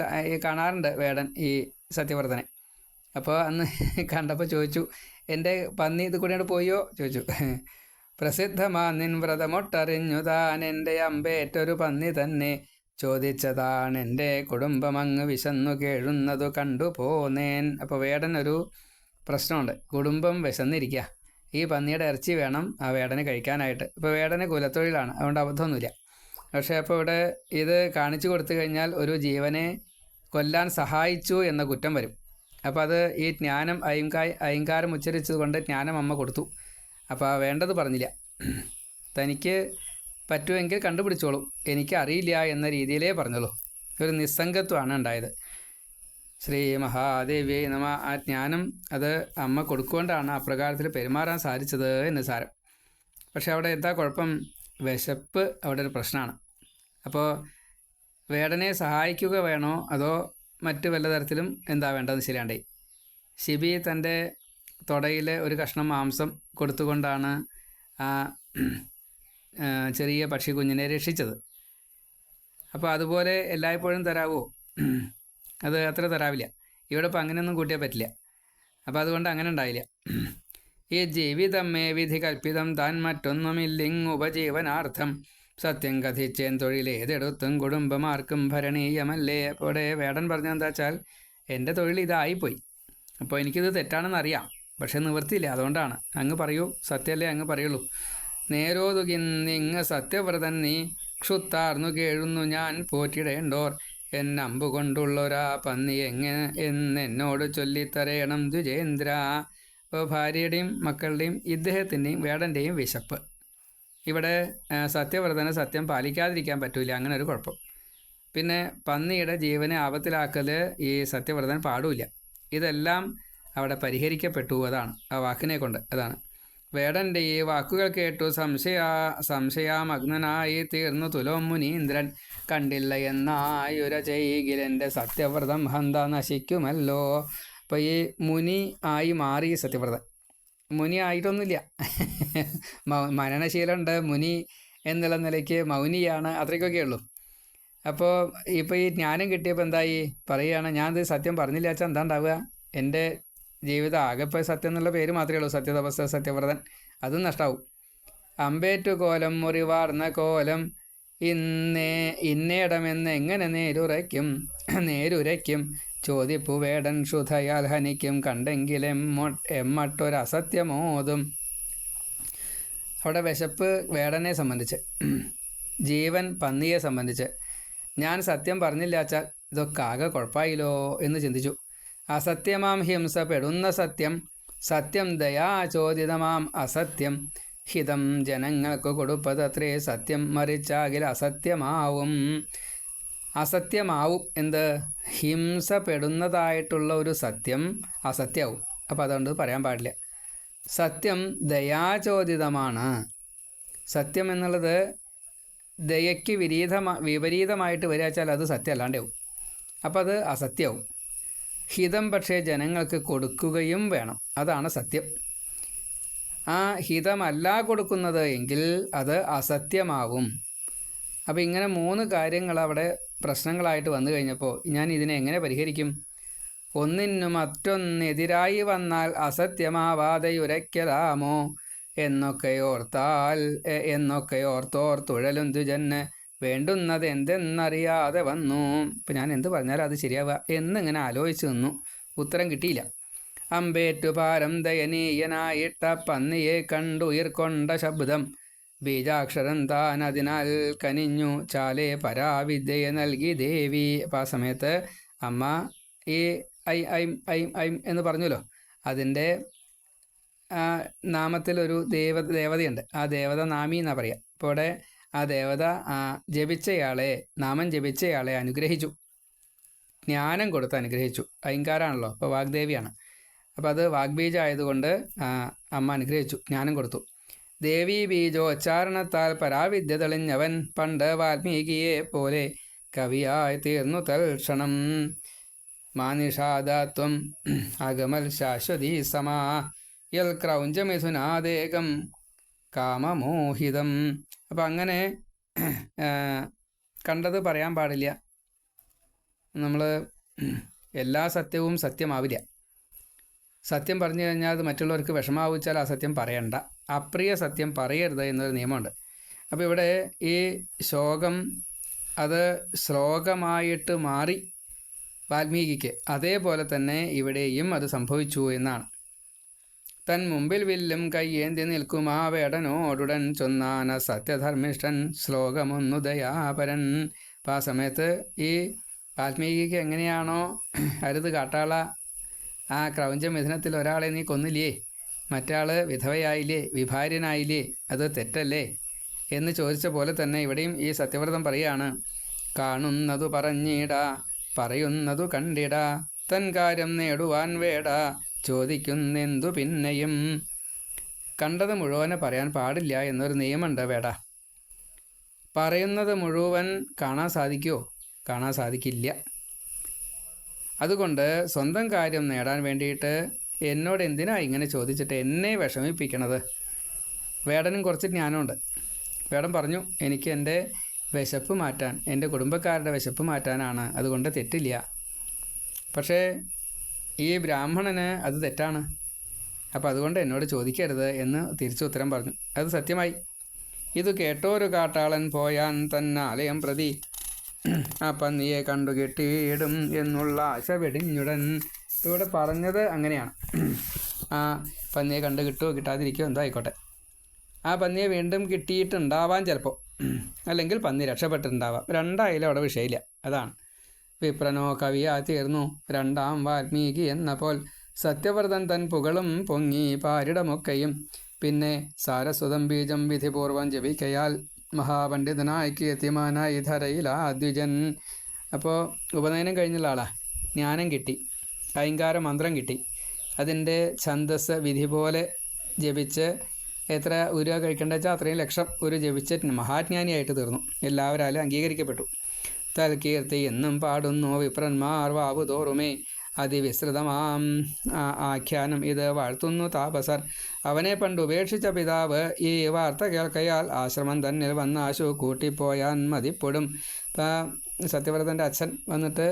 കാണാറുണ്ട് വേടൻ ഈ സത്യവ്രതനെ. അപ്പോൾ അന്ന് കണ്ടപ്പോൾ ചോദിച്ചു, എൻ്റെ പന്നി ഇത് കൂടെ പോയോ ചോദിച്ചു. പ്രസിദ്ധമാ നിൻ വ്രതമൊട്ടറിഞ്ഞു താൻ എൻ്റെ അമ്പേറ്റൊരു പന്നി തന്നെ ചോദിച്ചതാണ് എൻ്റെ കുടുംബമങ്ങ് വിശന്നു കേഴുന്നതു കണ്ടു പോന്നേൻ. അപ്പോൾ വേടനൊരു പ്രശ്നമുണ്ട്, കുടുംബം വിശന്നിരിക്കുക, ഈ പന്നിയുടെ ഇറച്ചി വേണം ആ വേടന് കഴിക്കാനായിട്ട്. ഇപ്പോൾ വേടന് കുലത്തൊഴിലാണ്, അതുകൊണ്ട് അബദ്ധമൊന്നുമില്ല. പക്ഷേ അപ്പോൾ ഇവിടെ ഇത് കാണിച്ചു കൊടുത്തു കഴിഞ്ഞാൽ ഒരു ജീവനെ കൊല്ലാൻ സഹായിച്ചു എന്ന കുറ്റം വരും. അപ്പോൾ അത് ഈ ജ്ഞാനം അഹങ്കാരം ഉച്ചരിച്ചത് കൊണ്ട് ജ്ഞാനം അമ്മ കൊടുത്തു. അപ്പോൾ വേണ്ടത് പറഞ്ഞില്ല. തനിക്ക് പറ്റുമെങ്കിൽ കണ്ടുപിടിച്ചോളൂ, എനിക്ക് അറിയില്ല എന്ന രീതിയിലേ പറഞ്ഞോളൂ. ഒരു നിസ്സംഗത്വമാണ് ഉണ്ടായത്. ശ്രീ മഹാദേവി നമ. ആ ജ്ഞാനം അത് അമ്മ കൊടുക്കുകൊണ്ടാണ് അപ്രകാരത്തിൽ പെരുമാറാൻ സാധിച്ചത് എന്ന് സാരം. പക്ഷെ അവിടെ എന്താ കുഴപ്പം? വിശപ്പ് അവിടെ ഒരു പ്രശ്നമാണ്. അപ്പോൾ വേടനെ സഹായിക്കുക വേണോ അതോ മറ്റ് വല്ല തരത്തിലും എന്താ വേണ്ടതെന്ന് ശരിയാണ്ടേ. ശിബി തൻ്റെ തൊടയിൽ ഒരു കഷ്ണം മാംസം കൊടുത്തുകൊണ്ടാണ് ആ ചെറിയ പക്ഷി കുഞ്ഞിനെ രക്ഷിച്ചത്. അപ്പോൾ അതുപോലെ എല്ലായ്പ്പോഴും തരാവോ? അത് അത്ര തരാവില്ല. ഇവിടെ ഇപ്പോൾ അങ്ങനെയൊന്നും കൂട്ടിയാൽ പറ്റില്ല. അപ്പോൾ അതുകൊണ്ട് അങ്ങനെ ഉണ്ടായില്ല. ഈ ജീവിതമേ വിധി കൽപ്പിതം താൻ മറ്റൊന്നുമില്ലിങ് ഉപജീവനാർത്ഥം സത്യം കഥിച്ചേൻ തൊഴിലേതെടുത്തും കുടുംബമാർക്കും ഭരണീയമല്ലേ. അപ്പോൾ വേടൻ പറഞ്ഞതെന്താ വെച്ചാൽ, എൻ്റെ തൊഴിൽ ഇതായിപ്പോയി, അപ്പോൾ എനിക്കിത് തെറ്റാണെന്ന് അറിയാം, പക്ഷെ നിവൃത്തിയില്ല, അതുകൊണ്ടാണ്. അങ്ങ് പറയൂ, സത്യമല്ലേ അങ്ങ് പറയുള്ളൂ. നേരോതുകിന്നിങ്ങ് സത്യവ്രതൻ നീ ക്ഷുത്താർന്നു കേഴുന്നു ഞാൻ പോറ്റിടേണ്ടോർ എന്നമ്പു കൊണ്ടുള്ളൊരാ പന്നി എങ്ങനെ എന്നോട് ചൊല്ലിത്തരയണം ദ്വിജേന്ദ്ര. അപ്പോൾ ഭാര്യയുടെയും മക്കളുടെയും ഇദ്ദേഹത്തിൻ്റെയും വേടൻ്റെയും വിശപ്പ്. ഇവിടെ സത്യവ്രതന് സത്യം പാലിക്കാതിരിക്കാൻ പറ്റില്ല, അങ്ങനെ ഒരു കുഴപ്പം. പിന്നെ പന്നിയുടെ ജീവനെ ആപത്തിലാക്കൽ ഈ സത്യവ്രതൻ പാടില്ല. ഇതെല്ലാം അവിടെ പരിഹരിക്കപ്പെട്ടു. അതാണ് ആ വാക്കിനെ കൊണ്ട്. അതാണ് വേടൻ്റെ ഈ വാക്കുകൾ കേട്ടു സംശയാമഗ്നനായി തീർന്നു തുലോം മുനീന്ദ്രൻ. കണ്ടില്ല എന്നായുര ചെയ്കിലെൻ്റെ സത്യവ്രതം ഹന്ത നശിക്കുമല്ലോ. അപ്പോൾ ഈ മുനി ആയി മാറി സത്യവ്രതൻ. മുനി ആയിട്ടൊന്നുമില്ല, മനനശീലമുണ്ട്. മുനി എന്നുള്ള നിലയ്ക്ക് മൗനിയാണ്, അത്രയ്ക്കൊക്കെ ഉള്ളൂ. അപ്പോൾ ഇപ്പോൾ ഈ ജ്ഞാനം കിട്ടിയപ്പോൾ എന്തായി പറയുകയാണ്, ഞാനത് സത്യം പറഞ്ഞില്ല വെച്ചാൽ എന്താ ഉണ്ടാവുക? എൻ്റെ ജീവിതം ആകെ ഇപ്പോൾ സത്യം എന്നുള്ള പേര് മാത്രമേ ഉള്ളൂ, സത്യതപസ്സ സത്യവ്രതൻ, അതും നഷ്ടാവും. അമ്പേറ്റു കോലം മുറിവാർന്ന കോലം ഇന്നേടമെന്ന് എങ്ങനെ നേരുരയ്ക്കും ചോദിപ്പു വേടൻ ക്ഷുധയാൽ ഹനിക്കും കണ്ടെങ്കിലെമ്മട്ടൊരസത്യമോതും. അവിടെ വിശപ്പ് വേടനെ സംബന്ധിച്ച്, ജീവൻ പന്നിയെ സംബന്ധിച്ച്. ഞാൻ സത്യം പറഞ്ഞില്ല വെച്ചാൽ ഇതൊക്കെ ആകെ കുഴപ്പമായില്ലോ എന്ന് ചിന്തിച്ചു. അസത്യമാം ഹിംസ പെടുന്ന സത്യം, സത്യം ദയാചോദിതമാം അസത്യം, ഹിതം ജനങ്ങൾക്ക് കൊടുപ്പതത്രേ സത്യം മറിച്ചാകിൽ അസത്യമാവും. അസത്യമാവും എന്ത്? ഹിംസ പെടുന്നതായിട്ടുള്ള ഒരു സത്യം അസത്യമാവും. അപ്പോൾ അതുകൊണ്ട് പറയാൻ പാടില്ല. സത്യം ദയാചോദിതമാണ്. സത്യം എന്നുള്ളത് ദയയ്ക്ക് വിപരീതമായിട്ട് വരിക വെച്ചാൽ അത് സത്യം അല്ലാണ്ടാവും, അപ്പോൾ അത് അസത്യമാവും. ഹിതം പക്ഷേ ജനങ്ങൾക്ക് കൊടുക്കുകയും വേണം, അതാണ് സത്യം. ആ ഹിതമല്ല കൊടുക്കുന്നത് എങ്കിൽ അത് അസത്യമാവും. അപ്പോൾ ഇങ്ങനെ 3 കാര്യങ്ങൾ അവിടെ പ്രശ്നങ്ങളായിട്ട് വന്നു കഴിഞ്ഞപ്പോൾ ഞാൻ ഇതിനെ എങ്ങനെ പരിഹരിക്കും? ഒന്നിനു മറ്റൊന്നെതിരായി വന്നാൽ അസത്യമാവാതെയുരയ്ക്കലാമോ എന്നൊക്കെയോർത്തോർത്തുഴലും തുജന് വേണ്ടുന്നത് എന്തെന്നറിയാതെ വന്നു. ഇപ്പം ഞാൻ എന്ത് പറഞ്ഞാലും അത് ശരിയാവുക എന്നിങ്ങനെ ആലോചിച്ച് നിന്നു. ഉത്തരം കിട്ടിയില്ല. അമ്പേറ്റുപാരം ദയനീയനായിട്ട പന്നിയെ കണ്ടുയിർക്കൊണ്ട ശബ്ദം ബീജാക്ഷരം താൻ അതിനാൽ കനിഞ്ഞു ചാലേ പരാവിദ്യയെ നൽകി ദേവി. അപ്പം ആ സമയത്ത് അമ്മ ഈ ഐം എന്ന് പറഞ്ഞല്ലോ, അതിൻ്റെ നാമത്തിലൊരു ദേവതയുണ്ട്. ആ ദേവത നാമി എന്നാണ് പറയുക. അപ്പോൾ ഇവിടെ ആ ദേവത നാമം ജപിച്ചയാളെ അനുഗ്രഹിച്ചു. ജ്ഞാനം കൊടുത്ത് അനുഗ്രഹിച്ചു. ഐങ്കാരാണല്ലോ, അപ്പോൾ വാഗ്ദേവിയാണ്. അപ്പോൾ അത് വാഗ്ബീജം ആയതുകൊണ്ട് അമ്മ അനുഗ്രഹിച്ചു, ജ്ഞാനം കൊടുത്തു. ദേവീ ബീജോച്ചാരണത്താൽ പരാവിദ്യ തെളിഞ്ഞവൻ പണ്ട് വാൽമീകിയെ പോലെ കവിയായി തീർന്നു തൽക്ഷണം. മാനിഷാദാത്വം അഗമൽ ശാശ്വതീ സമാ യൽ ക്രൗഞ്ചമിഥുനാദേകം കാമമോഹിതം. അപ്പം അങ്ങനെ കണ്ടത് പറയാൻ പാടില്ല. നമ്മൾ എല്ലാ സത്യവും സത്യമാവില്ല. സത്യം പറഞ്ഞു കഴിഞ്ഞാൽ അത് മറ്റുള്ളവർക്ക് വിഷമാവിച്ചാൽ ആ സത്യം പറയണ്ട. അപ്രിയ സത്യം പറയരുത് എന്നൊരു നിയമമുണ്ട്. അപ്പോൾ ഇവിടെ ഈ ശോകം അത് ശ്ലോകമായിട്ട് മാറി വാൽമീകിക്ക്. അതേപോലെ തന്നെ ഇവിടെയും അത് സംഭവിച്ചു എന്നാണ്. തൻ മുമ്പിൽ വില്ലും കയ്യേന്തി നിൽക്കും ആ വേടനോടുടൻ ചൊന്നാന സത്യധർമ്മിഷ്ഠൻ ശ്ലോകമൊന്നു ദയാപരൻ. അപ്പം ആ സമയത്ത് ഈ വാൽമീകിക്ക് എങ്ങനെയാണോ അരുത് കാട്ടാള, ആ ക്രൗഞ്ചമിഥുനത്തിൽ ഒരാളെ നീ കൊന്നില്ലേ, മറ്റാൾ വിധവയായില്ലേ, വിഭാര്യനായില്ലേ, അത് തെറ്റല്ലേ എന്ന് ചോദിച്ച പോലെ തന്നെ ഇവിടെയും ഈ സത്യവ്രതം പറയാണ്. കാണുന്നതു പറഞ്ഞിടാ, പറയുന്നതു കണ്ടിടാ, തൻ കാര്യം നേടുവാൻ വേടാ, ചോദിക്കുന്നെന്തു പിന്നെയും. കണ്ടത് മുഴുവനെ പറയാൻ പാടില്ല എന്നൊരു നിയമമുണ്ട് വേട. പറയുന്നത് മുഴുവൻ കാണാൻ സാധിക്കുമോ? കാണാൻ സാധിക്കില്ല. അതുകൊണ്ട് സ്വന്തം കാര്യം നേടാൻ വേണ്ടിയിട്ട് എന്നോട് എന്തിനാ ഇങ്ങനെ ചോദിച്ചിട്ട് എന്നെ വിഷമിപ്പിക്കണത്? വേടനും കുറച്ച് ജ്ഞാനമുണ്ട്. വേടൻ പറഞ്ഞു, എനിക്ക് എൻ്റെ വിശപ്പ് മാറ്റാൻ, എൻ്റെ കുടുംബക്കാരുടെ വിശപ്പ് മാറ്റാനാണ്, അതുകൊണ്ട് തെറ്റില്ല. പക്ഷേ ഈ ബ്രാഹ്മണന് അത് തെറ്റാണ്. അപ്പോൾ അതുകൊണ്ട് എന്നോട് ചോദിക്കരുത് എന്ന് തിരിച്ചു ഉത്തരം പറഞ്ഞു. അത് സത്യമായി. ഇത് കേട്ടോരു കാട്ടാളൻ പോയാൻ തന്നാലയം പ്രതി ആ പന്നിയെ കണ്ടു കെട്ടിയിടും എന്നുള്ള ആശ വെടിഞ്ഞുടൻ. ഇവിടെ പറഞ്ഞത് അങ്ങനെയാണ്. ആ പന്നിയെ കണ്ടു കിട്ടുമോ കിട്ടാതിരിക്കുമോ എന്തോ ആയിക്കോട്ടെ, ആ പന്നിയെ വീണ്ടും കിട്ടിയിട്ടുണ്ടാവാൻ ചിലപ്പോൾ, അല്ലെങ്കിൽ പന്നി രക്ഷപ്പെട്ടിട്ടുണ്ടാവാം. രണ്ടായാലും അവിടെ വിഷയമില്ല. അതാണ് വിപ്രനോ കവിയാ തീർന്നു രണ്ടാം വാൽമീകി എന്നപ്പോൾ സത്യവ്രതൻ തൻ പുകളും പൊങ്ങി പാരിടമൊക്കെയും പിന്നെ സാരസ്വതം ബീജം വിധിപൂർവം ജപിക്കയാൽ മഹാപണ്ഡിതനായി കീർത്തിമാനായി ധരയിലാ ദ്വിജൻ. അപ്പോൾ ഉപനയനം കഴിഞ്ഞുള്ള ആളാ, ജ്ഞാനം കിട്ടി, ഐങ്കാര മന്ത്രം കിട്ടി, അതിൻ്റെ ഛന്ദസ് വിധി പോലെ ജപിച്ച് എത്ര ഉരുവ കഴിക്കേണ്ട വെച്ചാൽ അത്രയും ലക്ഷം ഒരു ജപിച്ച് മഹാജ്ഞാനിയായിട്ട് തീർന്നു. എല്ലാവരാലും അംഗീകരിക്കപ്പെട്ടു. തൽകീർത്തി എന്നും പാടുന്നു വിപ്രന്മാർ വാവുതോറുമേ അതിവിസ്തൃതമാം ആഖ്യാനം ഇത് വാഴ്ത്തുന്നു താപസർ. അവനെ പണ്ട് ഉപേക്ഷിച്ച പിതാവ് ഈ വാർത്ത കേൾക്കയാൽ ആശ്രമം തന്നിൽ വന്നാശു കൂട്ടിപ്പോയാൻ മതിപ്പെടും. ഇപ്പം സത്യവ്രതൻ്റെ അച്ഛൻ വന്നിട്ട്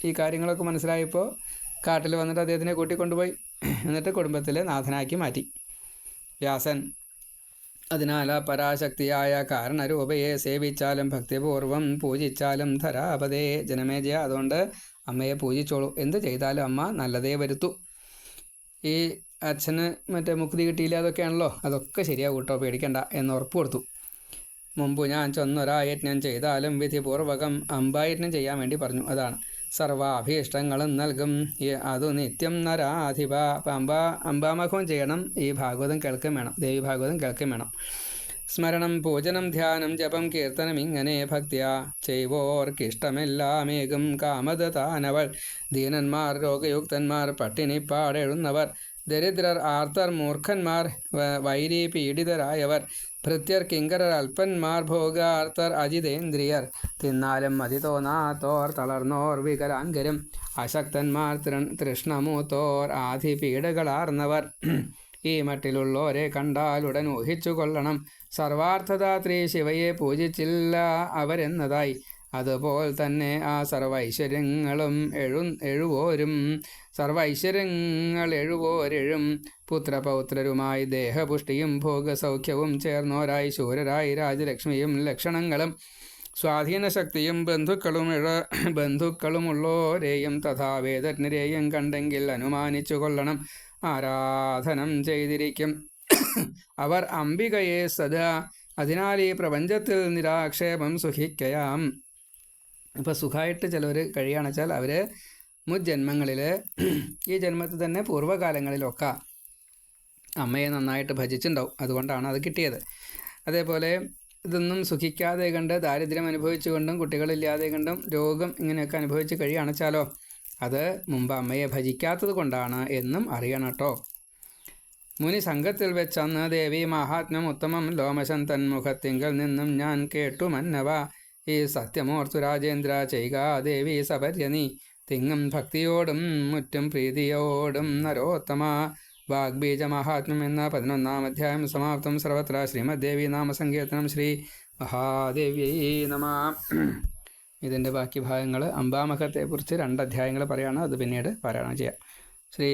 ഈ കാര്യങ്ങളൊക്കെ മനസ്സിലായപ്പോൾ കാട്ടിൽ വന്നിട്ട് അദ്ദേഹത്തിനെ കൂട്ടിക്കൊണ്ടുപോയി, എന്നിട്ട് കുടുംബത്തിലെ നാഥനാക്കി മാറ്റി വ്യാസൻ. അതിനാൽ പരാശക്തിയായ കാരണരൂപയെ സേവിച്ചാലും ഭക്തിപൂർവം പൂജിച്ചാലും ധരാപതേ ജനമേജയ. അതുകൊണ്ട് അമ്മയെ പൂജിച്ചോളൂ, എന്ത് ചെയ്താലും അമ്മ നല്ലതേ വരുത്തു. ഈ അച്ഛന് മറ്റേ മുക്തി കിട്ടിയില്ല അതൊക്കെയാണല്ലോ, അതൊക്കെ ശരിയാവും കേട്ടോ, പേടിക്കണ്ട എന്ന് ഉറപ്പ് കൊടുത്തു. മുമ്പ് ഞാൻ ചൊന്നൊരായജ്ഞം ചെയ്താലും വിധിപൂർവകം അമ്പായജ്ഞം ചെയ്യാൻ വേണ്ടി പറഞ്ഞു. അതാണ് സർവാഭീഷ്ടങ്ങളും നൽകും അതു നിത്യം നരാധിപ. അപ്പം അംബാമഹവും ചെയ്യണം, ഈ ഭാഗവതം കേൾക്കുകയും വേണം, ദേവി ഭാഗവതം കേൾക്കുകയും വേണം. സ്മരണം പൂജനം ധ്യാനം ജപം കീർത്തനം ഇങ്ങനെ ഭക്തിയാ ചെയ്വോർക്കിഷ്ടമെല്ലാമേകും കാമദതാനവൾ. ദീനന്മാർ രോഗയുക്തന്മാർ പട്ടിണിപ്പാടെഴുന്നവർ ദരിദ്രർ ആർത്തർ മൂർഖന്മാർ വൈരി പീഡിതരായവർ ഭൃത്യർ കിങ്കരർ അല്പന്മാർ ഭോഗാർത്തർ അജിതേന്ദ്രിയർ തിന്നാലും മതി തോന്നാത്തോർ തളർന്നോർ വികലാംഗരും അശക്തന്മാർ തൃഷ്ണമൂത്തോർ ആധിപീഡകളാർന്നവർ. ഈ മട്ടിലുള്ളോരെ കണ്ടാലുടൻ ഊഹിച്ചു കൊള്ളണം സർവാർത്ഥദാത്രി ശിവയെ പൂജിച്ചില്ല അവരെന്നതായി. അതുപോലെ തന്നെ ആ സർവൈശ്വര്യങ്ങളും എഴുവോരും സർവൈശ്വര്യങ്ങൾ എഴുവോരെഴും പുത്രപൗത്രരുമായി ദേഹപുഷ്ടിയും ഭോഗസൗഖ്യവും ചേർന്നോരായി ശൂരരായി രാജലക്ഷ്മിയും ലക്ഷണങ്ങളും സ്വാധീനശക്തിയും ബന്ധുക്കളുമുള്ളോരെയും തഥാ വേദജ്ഞരെയും കണ്ടെങ്കിൽ അനുമാനിച്ചു കൊള്ളണം ആരാധനം ചെയ്തിരിക്കും അവർ അംബികയെ സദാ. അതിനാൽ ഈ പ്രപഞ്ചത്തിൽ നിരാക്ഷേപം സുഖിക്കയാം. ഇപ്പോൾ സുഖമായിട്ട് ചിലവർ കഴിയുകയാണെന്ന് വെച്ചാൽ അവർ മുജ്ജന്മങ്ങളിൽ ഈ ജന്മത്തിൽ തന്നെ പൂർവ്വകാലങ്ങളിലൊക്കെ അമ്മയെ നന്നായിട്ട് ഭജിച്ചിട്ടുണ്ടാവും, അതുകൊണ്ടാണ് അത് കിട്ടിയത്. അതേപോലെ ഇതൊന്നും സുഖിക്കാതെ കണ്ട് ദാരിദ്ര്യം അനുഭവിച്ചുകൊണ്ടും കുട്ടികളില്ലാതെ കണ്ടും രോഗം ഇങ്ങനെയൊക്കെ അനുഭവിച്ച് കഴിയണച്ചാലോ അത് മുമ്പ് അമ്മയെ ഭജിക്കാത്തത് കൊണ്ടാണ് എന്നും അറിയണം കേട്ടോ. മുനി സംഘത്തിൽ വെച്ചന്ന് ദേവി മഹാത്മ്യം ഉത്തമം ലോമശൻ തന്മുഖത്തിങ്കൽ നിന്നും ഞാൻ കേട്ടു മന്നവ. ഈ സത്യമോർത്തു രാജേന്ദ്ര ചെയ്യുക ദേവി സപര്യനി തിങ്ങും ഭക്തിയോടും മുറ്റും പ്രീതിയോടും നരോത്തമ. വാഗ്ബീജ മഹാത്മ്യം എന്ന 11-ാം അധ്യായം സമാപ്തം. സർവത്ര ശ്രീമദ്ദേവി നാമസങ്കീർത്തനം. ശ്രീ മഹാദേവ്യൈ നമ. ഇതിൻ്റെ ബാക്കി ഭാഗങ്ങൾ അംബാമഹത്തെക്കുറിച്ച് 2 അധ്യായങ്ങൾ പറയുകയാണ്. അത് പിന്നീട് പാരായണം ചെയ്യാം. ശ്രീ